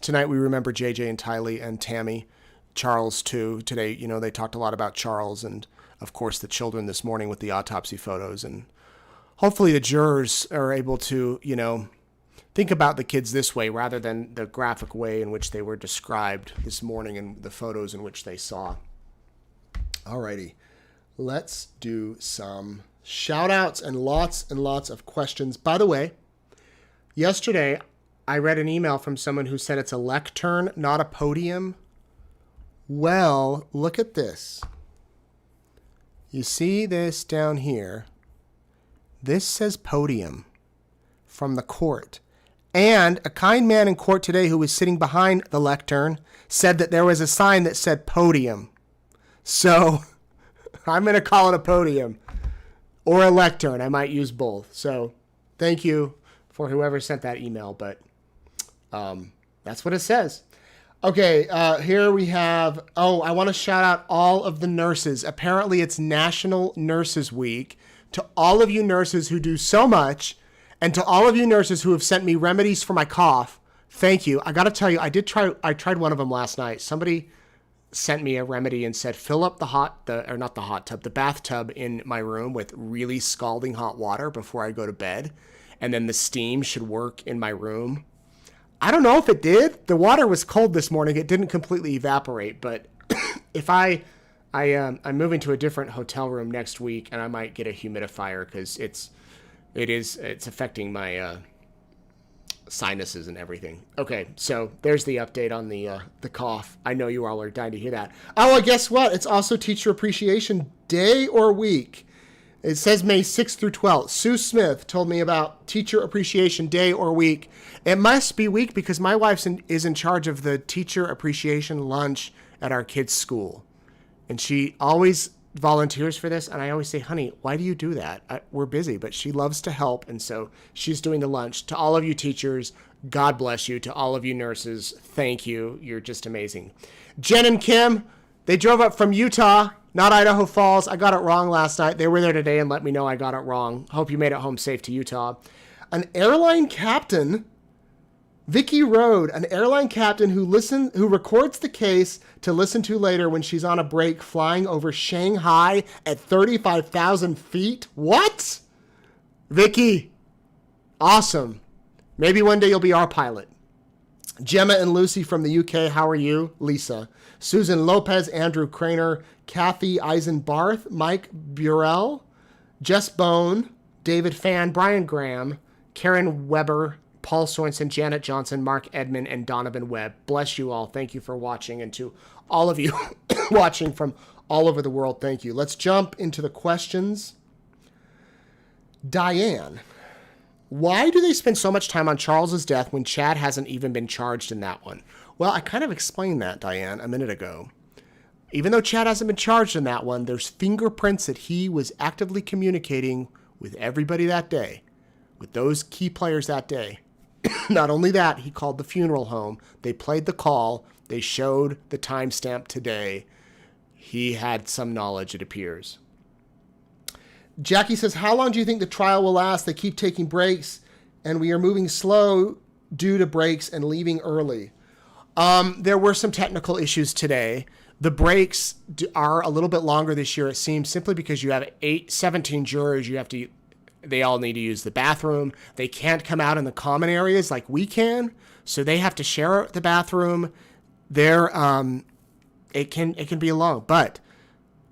tonight we remember JJ and Tylee and Tammy, Charles too. Today, they talked a lot about Charles and, of course, the children this morning with the autopsy photos, and hopefully the jurors are able to, think about the kids this way rather than the graphic way in which they were described this morning and the photos in which they saw. Alrighty, let's do some shout outs and lots of questions. By the way, yesterday I read an email from someone who said it's a lectern, not a podium. Well, look at this. You see this down here? This says podium from the court. And a kind man in court today who was sitting behind the lectern said that there was a sign that said podium. So I'm going to call it a podium or a lectern. I might use both. So thank you for whoever sent that email, but that's what it says. Okay, here we have, I want to shout out all of the nurses. Apparently it's National Nurses Week. To all of you nurses who do so much, and to all of you nurses who have sent me remedies for my cough, thank you. I got to tell you, I tried one of them last night. Somebody sent me a remedy and said, fill up the bathtub in my room with really scalding hot water before I go to bed. And then the steam should work in my room. I don't know if it did. The water was cold this morning. It didn't completely evaporate, but if I'm moving to a different hotel room next week, and I might get a humidifier because it's affecting my sinuses and everything. Okay, so there's the update on the cough. I know you all are dying to hear that. Oh, well, guess what? It's also Teacher Appreciation Day or week. It says May 6th through 12th. Sue Smith told me about Teacher Appreciation Day or week. It must be week because my wife is in charge of the Teacher Appreciation lunch at our kids' school. And she always volunteers for this. And I always say, honey, why do you do that? We're busy, but she loves to help. And so she's doing the lunch. To all of you teachers, God bless you. To all of you nurses, thank you. You're just amazing. Jen and Kim, they drove up from Utah, not Idaho Falls. I got it wrong last night. They were there today and let me know I got it wrong. Hope you made it home safe to Utah. An airline captain, Vicky Rowe, an airline captain who records the case to listen to later when she's on a break flying over Shanghai at 35,000 feet. What? Vicky, awesome. Maybe one day you'll be our pilot. Gemma and Lucy from the UK, how are you? Lisa. Susan Lopez, Andrew Craner, Kathy Eisenbarth, Mike Burrell, Jess Bone, David Fan, Brian Graham, Karen Weber, Paul Sorensen, Janet Johnson, Mark Edmond, and Donovan Webb. Bless you all. Thank you for watching. And to all of you watching from all over the world, thank you. Let's jump into the questions. Diane, why do they spend so much time on Charles's death when Chad hasn't even been charged in that one? Well, I kind of explained that, Diane, a minute ago. Even though Chad hasn't been charged in that one, there's fingerprints that he was actively communicating with everybody that day, with those key players that day. Not only that, he called the funeral home. They played the call. They showed the timestamp today. He had some knowledge, it appears. Jackie says, how long do you think the trial will last? They keep taking breaks, and we are moving slow due to breaks and leaving early. There were some technical issues today. The breaks are a little bit longer this year, it seems, simply because you have 17 jurors. They all need to use the bathroom. They can't come out in the common areas like we can, so they have to share the bathroom. It can be long, but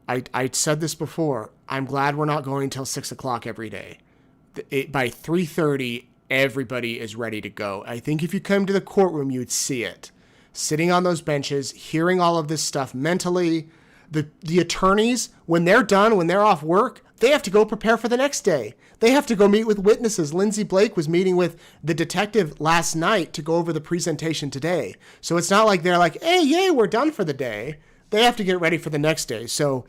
I said this before. I'm glad we're not going till 6 o'clock every day. By 3:30, everybody is ready to go. I think if you come to the courtroom, you'd see it. Sitting on those benches, hearing all of this stuff mentally. The attorneys, when they're done, when they're off work, they have to go prepare for the next day. They have to go meet with witnesses. Lindsay Blake was meeting with the detective last night to go over the presentation today. So it's not like they're like, hey, yay, we're done for the day. They have to get ready for the next day. So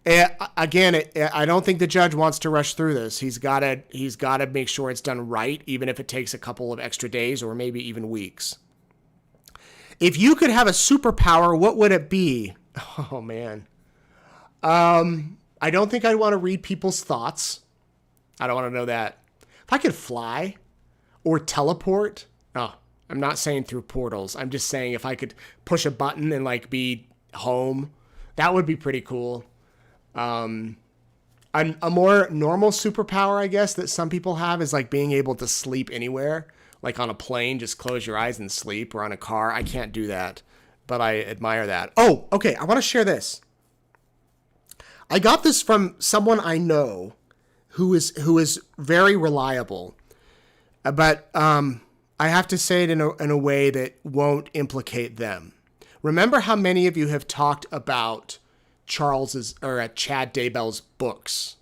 again, I don't think the judge wants to rush through this. He's got to make sure it's done right, even if it takes a couple of extra days or maybe even weeks. If you could have a superpower, what would it be? Oh, man. I don't think I'd want to read people's thoughts. I don't want to know that. If I could fly or teleport, I'm not saying through portals. I'm just saying if I could push a button and like be home, that would be pretty cool. A more normal superpower, I guess, that some people have is like being able to sleep anywhere. Like on a plane, just close your eyes and sleep, or on a car. I can't do that, but I admire that. Oh, okay. I want to share this. I got this from someone I know who is very reliable, but I have to say it in a way that won't implicate them. Remember how many of you have talked about Chad Daybell's books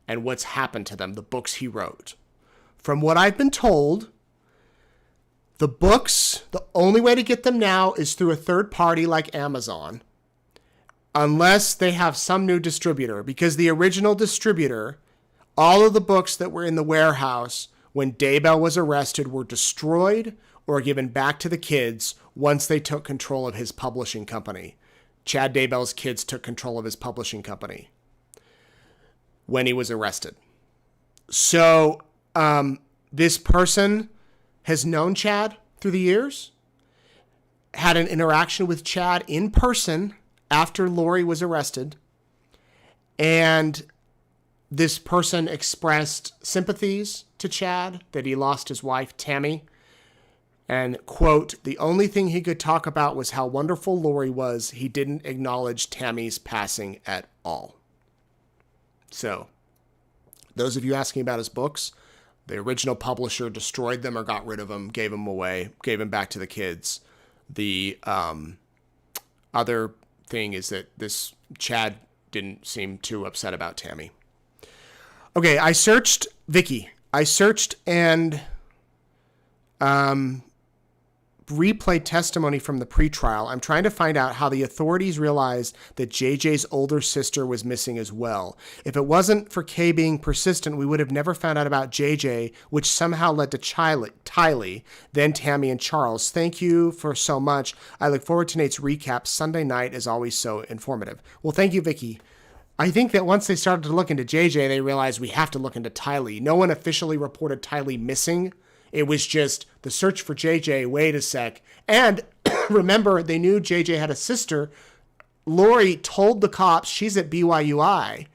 and what's happened to them, the books he wrote. From what I've been told, the books, the only way to get them now is through a third party like Amazon, unless they have some new distributor, because the original distributor, all of the books that were in the warehouse when Daybell was arrested were destroyed or given back to the kids once they took control of his publishing company. Chad Daybell's kids took control of his publishing company when he was arrested. So this person has known Chad through the years, had an interaction with Chad in person after Lori was arrested, and this person expressed sympathies to Chad that he lost his wife, Tammy. And, quote, the only thing he could talk about was how wonderful Lori was. He didn't acknowledge Tammy's passing at all. So, those of you asking about his books, the original publisher destroyed them or got rid of them, gave them away, gave them back to the kids. The other thing is that this Chad didn't seem too upset about Tammy. Okay, I searched Vicky. I searched and replayed testimony from the pretrial. I'm trying to find out how the authorities realized that JJ's older sister was missing as well. If it wasn't for Kay being persistent, we would have never found out about JJ, which somehow led to Tylee, then Tammy and Charles. Thank you for so much. I look forward to Nate's recap. Sunday night is always so informative. Well, thank you, Vicky. I think that once they started to look into JJ, they realized we have to look into Tylee. No one officially reported Tylee missing. It was just the search for JJ, wait a sec. And remember, they knew JJ had a sister. Lori told the cops she's at BYUI.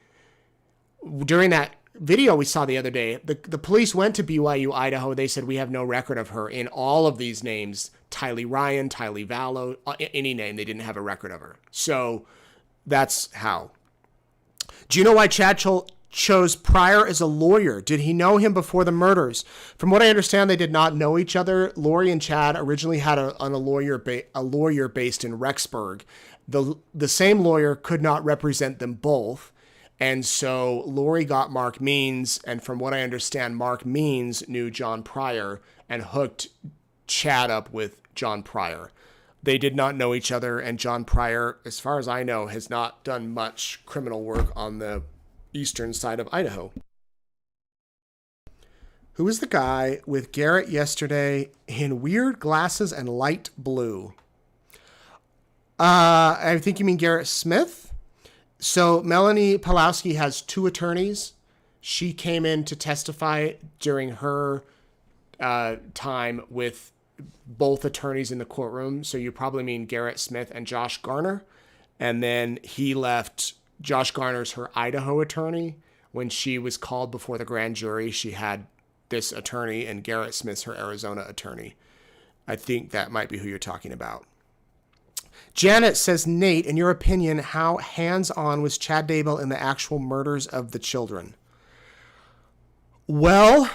During that video we saw the other day, the police went to BYU, Idaho. They said, we have no record of her. In all of these names, Tylee Ryan, Lori Vallow, any name, they didn't have a record of her. So that's how. Do you know why Chad chose Pryor as a lawyer? Did he know him before the murders? From what I understand, they did not know each other. Lori and Chad originally had a lawyer based in Rexburg. The same lawyer could not represent them both. And so Lori got Mark Means, and from what I understand, Mark Means knew John Pryor and hooked Chad up with John Pryor. They did not know each other, and John Pryor, as far as I know, has not done much criminal work on the eastern side of Idaho. Who was the guy with Garrett yesterday in weird glasses and light blue? I think you mean Garrett Smith. So Melanie Pawlowski has two attorneys. She came in to testify during her time with both attorneys in the courtroom. So you probably mean Garrett Smith and Josh Garner. And then he left. Josh Garner's her Idaho attorney. When she was called before the grand jury, she had this attorney, and Garrett Smith's her Arizona attorney. I think that might be who you're talking about. Janet says, Nate, in your opinion, how hands-on was Chad Daybell in the actual murders of the children? Well,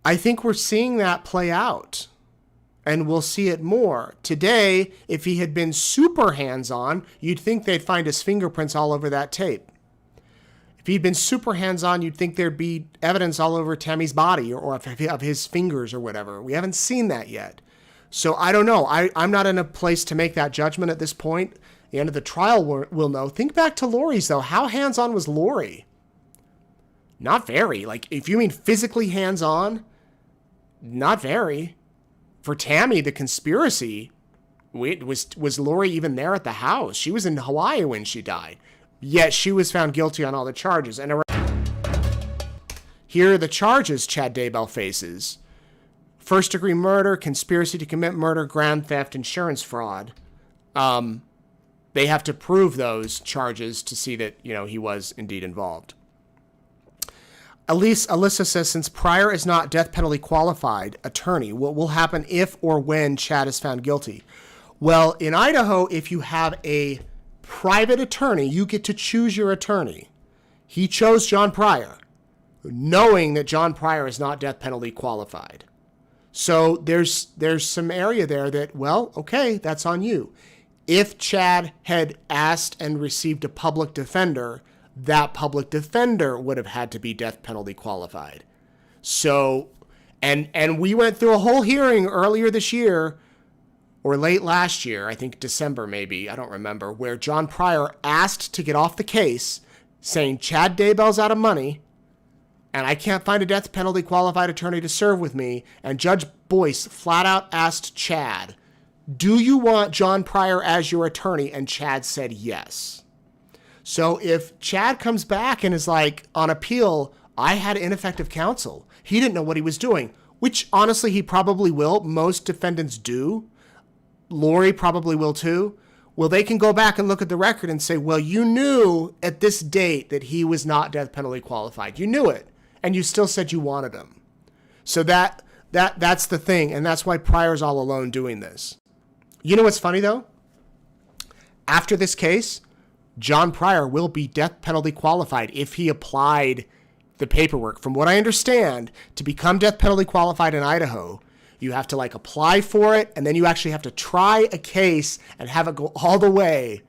I think we're seeing that play out. And we'll see it more. Today, if he had been super hands-on, you'd think they'd find his fingerprints all over that tape. If he'd been super hands-on, you'd think there'd be evidence all over Tammy's body or of his fingers or whatever. We haven't seen that yet. So I don't know. I'm not in a place to make that judgment at this point. At the end of the trial, we'll know. Think back to Lori's, though. How hands-on was Lori? Not very. Like, if you mean physically hands-on, not very. For Tammy, the conspiracy, was Lori even there at the house? She was in Hawaii when she died. Yet she was found guilty on all the charges. And here are the charges Chad Daybell faces. First-degree murder, conspiracy to commit murder, grand theft, insurance fraud. They have to prove those charges to see that, he was indeed involved. Alyssa says, since Pryor is not death penalty qualified attorney, what will happen if or when Chad is found guilty? Well, in Idaho, if you have a private attorney, you get to choose your attorney. He chose John Pryor, knowing that John Pryor is not death penalty qualified. So there's some area there that, well, okay, that's on you. If Chad had asked and received a public defender, that public defender would have had to be death penalty qualified. So, and we went through a whole hearing earlier this year, or late last year, I think December maybe, I don't remember, where John Pryor asked to get off the case, saying Chad Daybell's out of money, and I can't find a death penalty qualified attorney to serve with me, and Judge Boyce flat out asked Chad, do you want John Pryor as your attorney? And Chad said yes. So if Chad comes back and is like, on appeal, I had ineffective counsel. He didn't know what he was doing, which honestly he probably will. Most defendants do. Lori probably will too. Well, they can go back and look at the record and say, well, you knew at this date that he was not death penalty qualified. You knew it, and you still said you wanted him. So that's the thing, and that's why Pryor's all alone doing this. You know what's funny, though? After this case, John Pryor will be death penalty qualified if he applied the paperwork. From what I understand, to become death penalty qualified in Idaho, you have to apply for it, and then you actually have to try a case and have it go all the way,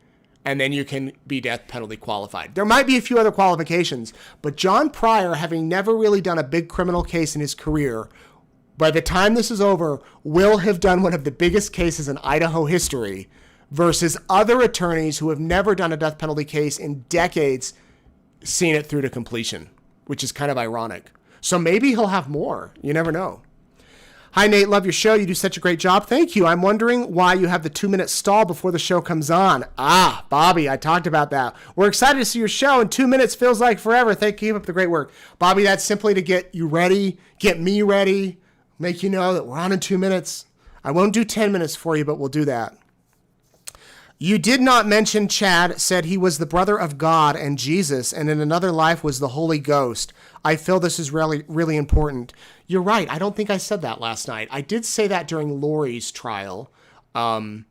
and then you can be death penalty qualified. There might be a few other qualifications, but John Pryor, having never really done a big criminal case in his career, by the time this is over, will have done one of the biggest cases in Idaho history versus other attorneys who have never done a death penalty case in decades, seen it through to completion, which is kind of ironic. So maybe he'll have more. You never know. Hi, Nate. Love your show. You do such a great job. Thank you. I'm wondering why you have the 2-minute stall before the show comes on. Bobby, I talked about that. We're excited to see your show, and 2 minutes feels like forever. Thank you. Keep up the great work. Bobby, that's simply to get you ready, get me ready, make you know that we're on in 2 minutes. I won't do 10 minutes for you, but we'll do that. You did not mention Chad said he was the brother of God and Jesus, and in another life was the Holy Ghost. I feel this is really, really important. You're right. I don't think I said that last night. I did say that during Lori's trial, and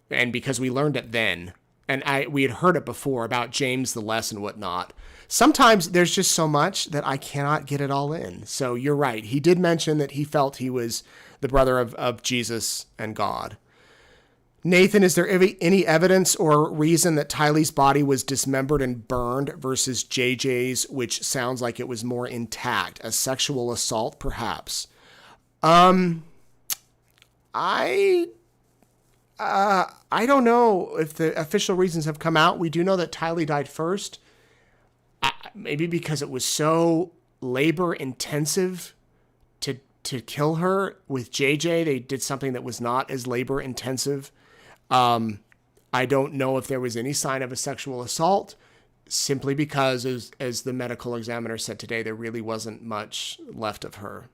because we learned it then, and we had heard it before about James the Less and whatnot. Sometimes there's just so much that I cannot get it all in. So you're right. He did mention that he felt he was the brother of Jesus and God. Nathan, is there any evidence or reason that Tylee's body was dismembered and burned versus JJ's, which sounds like it was more intact? A sexual assault, perhaps? I don't know if the official reasons have come out. We do know that Tylee died first. Maybe because it was so labor intensive to kill her. With JJ, they did something that was not as labor intensive. I don't know if there was any sign of a sexual assault, simply because, as the medical examiner said today, there really wasn't much left of her.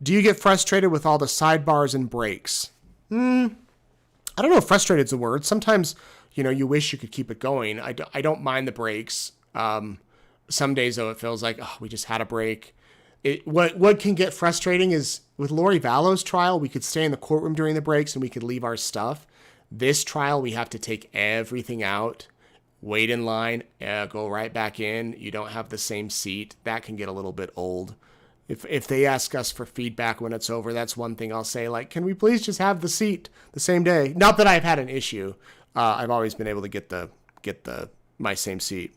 Do you get frustrated with all the sidebars and breaks? I don't know if frustrated is the word. Sometimes, you wish you could keep it going. I don't mind the breaks. Some days, though, it feels like, we just had a break. What can get frustrating is with Lori Vallow's trial, we could stay in the courtroom during the breaks and we could leave our stuff. This trial, we have to take everything out, wait in line, go right back in. You don't have the same seat. That can get a little bit old. If they ask us for feedback when it's over, that's one thing I'll say, can we please just have the seat the same day? Not that I've had an issue. I've always been able to get my same seat.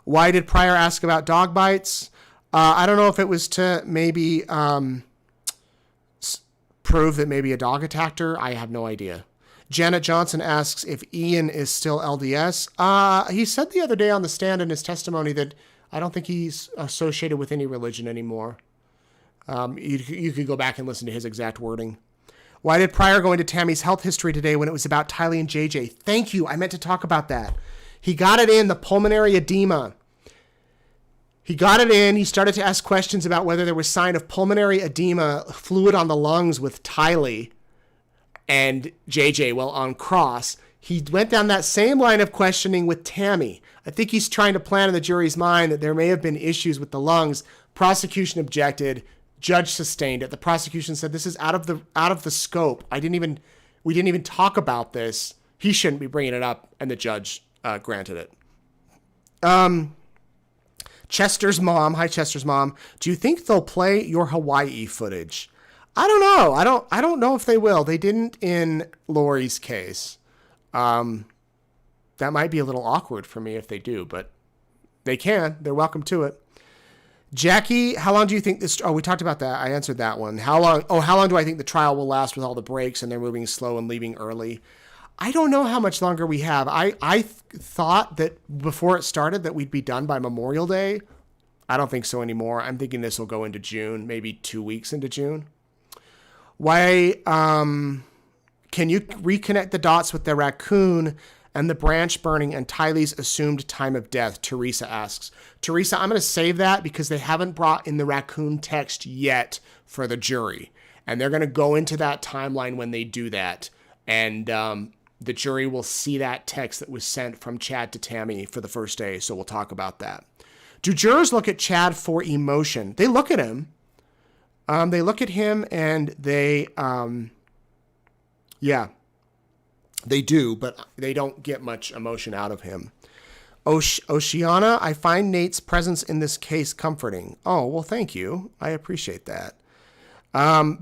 Why did Pryor ask about dog bites? I don't know if it was to maybe prove that maybe a dog attacked her. I have no idea. Janet Johnson asks if Ian is still LDS. He said the other day on the stand in his testimony that I don't think he's associated with any religion anymore. You could go back and listen to his exact wording. Why did Pryor go into Tammy's health history today when it was about Tylee and JJ? Thank you. I meant to talk about that. He got it in, the pulmonary edema. He got it in. He started to ask questions about whether there was sign of pulmonary edema, fluid on the lungs with Tylee and JJ. Well, on cross, he went down that same line of questioning with Tammy. I think he's trying to plant in the jury's mind that there may have been issues with the lungs. Prosecution objected. Judge sustained it. The prosecution said this is out of the scope. We didn't even talk about this. He shouldn't be bringing it up, and the judge granted it. Chester's mom. Hi, Chester's mom. Do you think they'll play your Hawaii footage? I don't know. I don't know if they will. They didn't in Lori's case. That might be a little awkward for me if they do, but they can. They're welcome to it. Jackie, how long do you think this... Oh, we talked about that. I answered that one. How long do I think the trial will last with all the breaks and they're moving slow and leaving early? I don't know how much longer we have. I thought that before it started that we'd be done by Memorial Day. I don't think so anymore. I'm thinking this will go into June, maybe 2 weeks into June. Why, can you reconnect the dots with the raccoon and the branch burning and Tylee's assumed time of death? Teresa asks. Teresa, I'm going to save that because they haven't brought in the raccoon text yet for the jury. And they're going to go into that timeline when they do that. And the jury will see that text that was sent from Chad to Tammy for the first day, so we'll talk about that. Do jurors look at Chad for emotion? They look at him. They look at him and they, yeah, they do, but they don't get much emotion out of him. Oceana, I find Nate's presence in this case comforting. Oh, well, thank you. I appreciate that.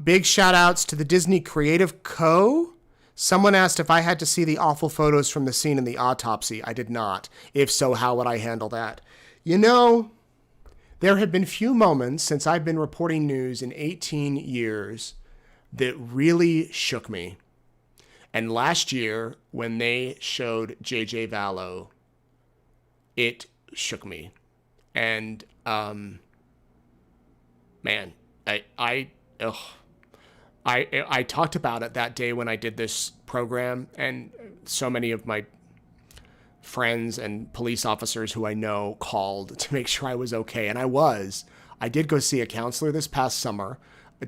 Big shout outs to the Disney Creative Co. Someone asked if I had to see the awful photos from the scene in the autopsy. I did not. If so, how would I handle that? You know, there have been few moments since I've been reporting news in 18 years that really shook me. And last year, when they showed J.J. Vallow, it shook me. And, man, I talked about it that day when I did this program, and so many of my friends and police officers who I know called to make sure I was okay. And I was. I did go see a counselor this past summer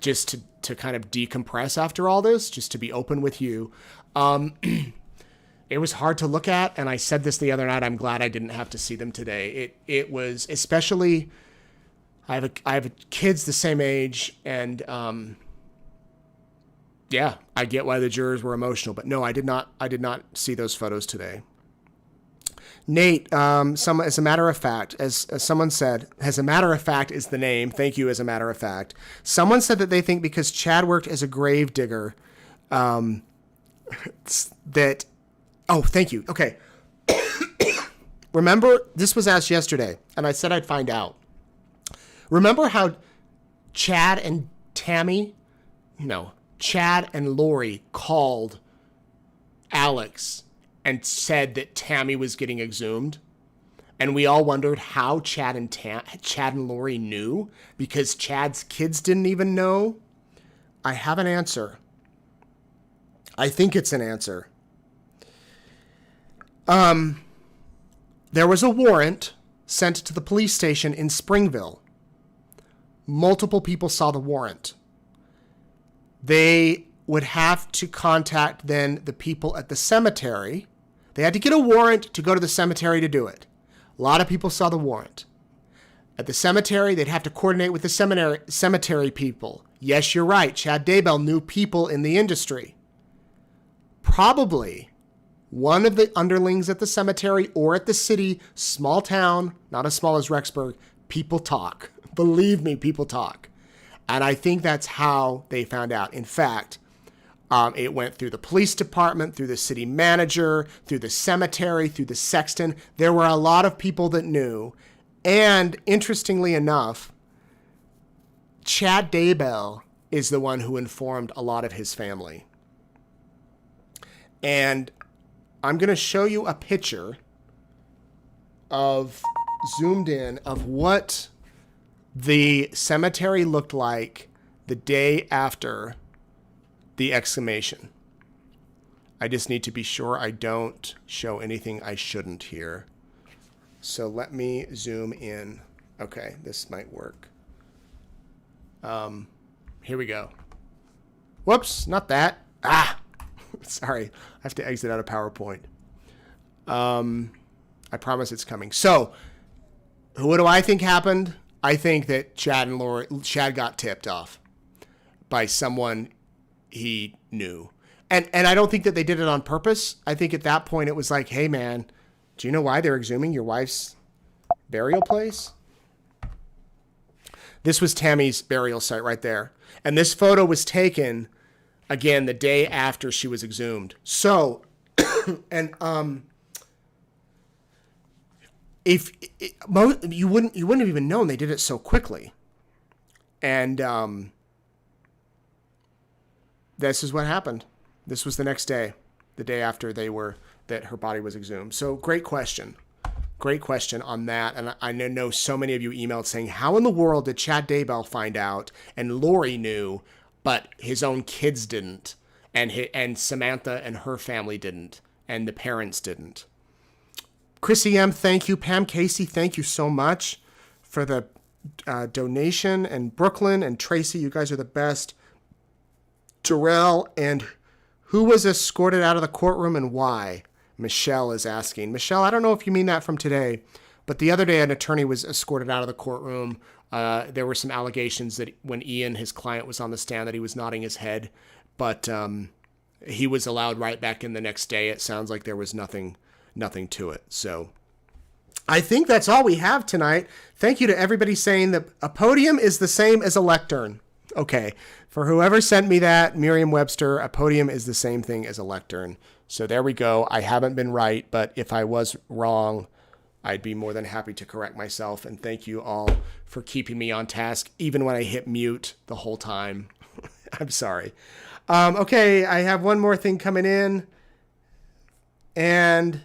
just to kind of decompress after all this, just to be open with you. It was hard to look at, and I said this the other night. I'm glad I didn't have to see them today. It was, especially, I have kids the same age, and yeah, I get why the jurors were emotional, but no, I did not see those photos today. Nate, as a matter of fact, as someone said, as a matter of fact is the name. Thank you, as a matter of fact. Someone said that they think because Chad worked as a grave digger, that, oh, thank you. Okay. Remember, this was asked yesterday, and I said I'd find out. Remember how Chad and Lori called Alex and said that Tammy was getting exhumed? And we all wondered how Chad and Lori knew, because Chad's kids didn't even know. I have an answer. I think it's an answer. There was a warrant sent to the police station in Springville. Multiple people saw the warrant. They would have to contact then the people at the cemetery. They had to get a warrant to go to the cemetery to do it. A lot of people saw the warrant. At the cemetery, they'd have to coordinate with the cemetery people. Yes, you're right. Chad Daybell knew people in the industry. Probably one of the underlings at the cemetery or at the city, small town, not as small as Rexburg, people talk. Believe me, people talk. And I think that's how they found out. In fact, it went through the police department, through the city manager, through the cemetery, through the sexton. There were a lot of people that knew. And interestingly enough, Chad Daybell is the one who informed a lot of his family. And I'm going to show you a picture of, zoomed in, of what the cemetery looked like the day after the exhumation. I just need to be sure I don't show anything I shouldn't here. So let me zoom in. Okay, this might work. Here we go. Whoops, not that. Sorry, I have to exit out of PowerPoint. I promise it's coming. So, what do I think happened? I think that Chad got tipped off by someone he knew. And I don't think that they did it on purpose. I think at that point it was like, hey man, do you know why they're exhuming your wife's burial place? This was Tammy's burial site right there. And this photo was taken, again, the day after she was exhumed. So, and you wouldn't have even known they did it so quickly. And this is what happened. This was the next day, the day after that her body was exhumed. So great question on that. And I know so many of you emailed saying, how in the world did Chad Daybell find out and Lori knew, but his own kids didn't, and Samantha and her family didn't, and the parents didn't? Chrissy M, thank you. Pam Casey, thank you so much for the donation. And Brooklyn and Tracy, you guys are the best. Jarrell and Who was escorted out of the courtroom and why? Michelle is asking. Michelle, I don't know if you mean that from today, but the other day an attorney was escorted out of the courtroom. There were some allegations that when Ian, his client, was on the stand that he was nodding his head, but he was allowed right back in the next day. It sounds like there was nothing to it. So I think that's all we have tonight. Thank you to everybody saying that a podium is the same as a lectern. Okay. For whoever sent me that, Merriam-Webster, a podium is the same thing as a lectern. So there we go. I haven't been right, but if I was wrong, I'd be more than happy to correct myself. And thank you all for keeping me on task, even when I hit mute the whole time. I'm sorry. Okay, I have one more thing coming in. And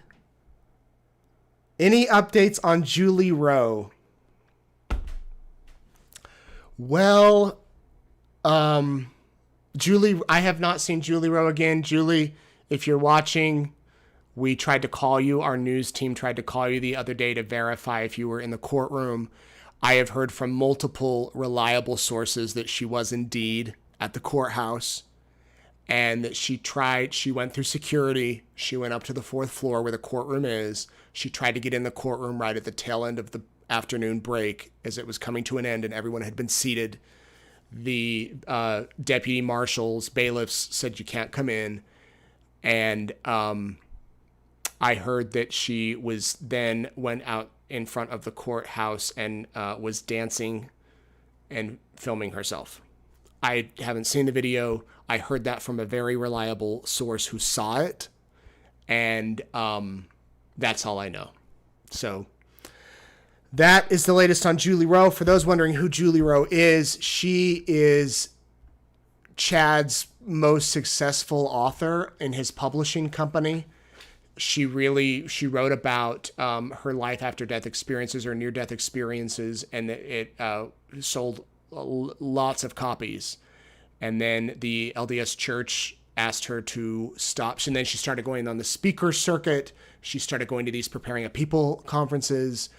any updates on Julie Rowe? Well, Julie, I have not seen Julie Rowe again. Julie, if you're watching, we tried to call you. Our news team tried to call you the other day to verify if you were in the courtroom. I have heard from multiple reliable sources that she was indeed at the courthouse and that she went through security. She went up to the 4th floor where the courtroom is. She tried to get in the courtroom right at the tail end of the afternoon break as it was coming to an end and everyone had been seated. The deputy marshals, bailiffs said you can't come in. And I heard that she was then went out in front of the courthouse and was dancing and filming herself. I haven't seen the video. I heard that from a very reliable source who saw it. And that's all I know. So that is the latest on Julie Rowe. For those wondering who Julie Rowe is, she is Chad's most successful author in his publishing company. She wrote about her life after death experiences or near death experiences, and it sold lots of copies. And then the LDS Church asked her to stop. And then she started going on the speaker circuit. She started going to these Preparing a People conferences.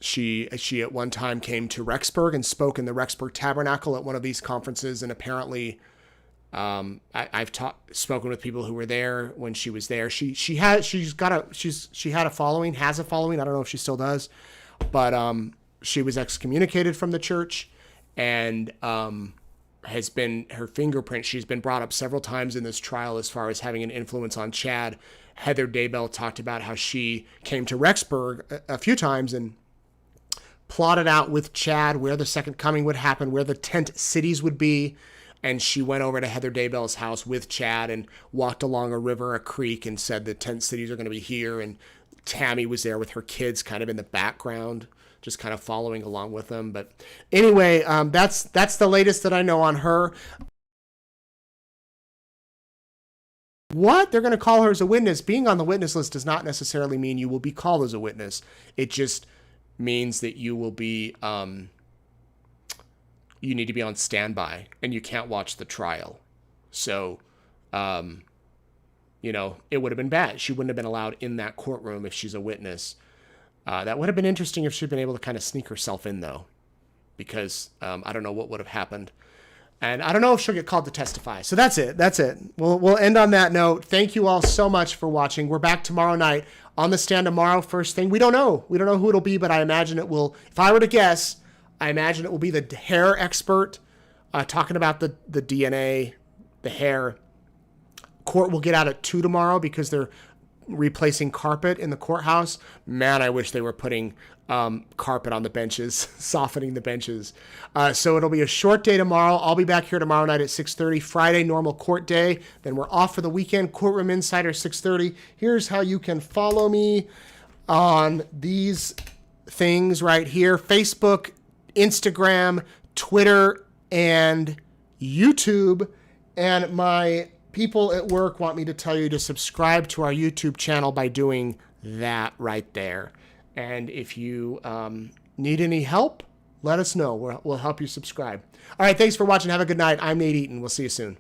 She at one time came to Rexburg and spoke in the Rexburg Tabernacle at one of these conferences. And apparently, I've spoken with people who were there when she was there. She had a following, has a following. I don't know if she still does, but she was excommunicated from the church, and has been her fingerprint. She's been brought up several times in this trial as far as having an influence on Chad. Heather Daybell talked about how she came to Rexburg a few times and plotted out with Chad where the second coming would happen, where the tent cities would be. And she went over to Heather Daybell's house with Chad and walked along a river, a creek, and said the tent cities are going to be here. And Tammy was there with her kids kind of in the background, just kind of following along with them. But anyway, that's the latest that I know on her. What? They're going to call her as a witness. Being on the witness list does not necessarily mean you will be called as a witness. It just means that you will be, you need to be on standby and you can't watch the trial. So, it would have been bad. She wouldn't have been allowed in that courtroom if she's a witness. That would have been interesting if she'd been able to kind of sneak herself in, though, because I don't know what would have happened. And I don't know if she'll get called to testify. So that's it. We'll end on that note. Thank you all so much for watching. We're back tomorrow night on the stand tomorrow. First thing, we don't know who it'll be, but I imagine it will. If I were to guess, I imagine it will be the hair expert talking about the DNA, the hair. Court will get out at 2 tomorrow because they're replacing carpet in the courthouse. Man, I wish they were putting carpet on the benches, softening the benches. So it'll be a short day tomorrow. I'll be back here tomorrow night at 6:30. Friday, normal court day. Then we're off for the weekend. Courtroom Insider, 6:30. Here's how you can follow me on these things right here: Facebook, Instagram, Twitter, and YouTube. And my people at work want me to tell you to subscribe to our YouTube channel by doing that right there. And if you need any help, let us know. We'll help you subscribe. All right, thanks for watching. Have a good night. I'm Nate Eaton. We'll see you soon.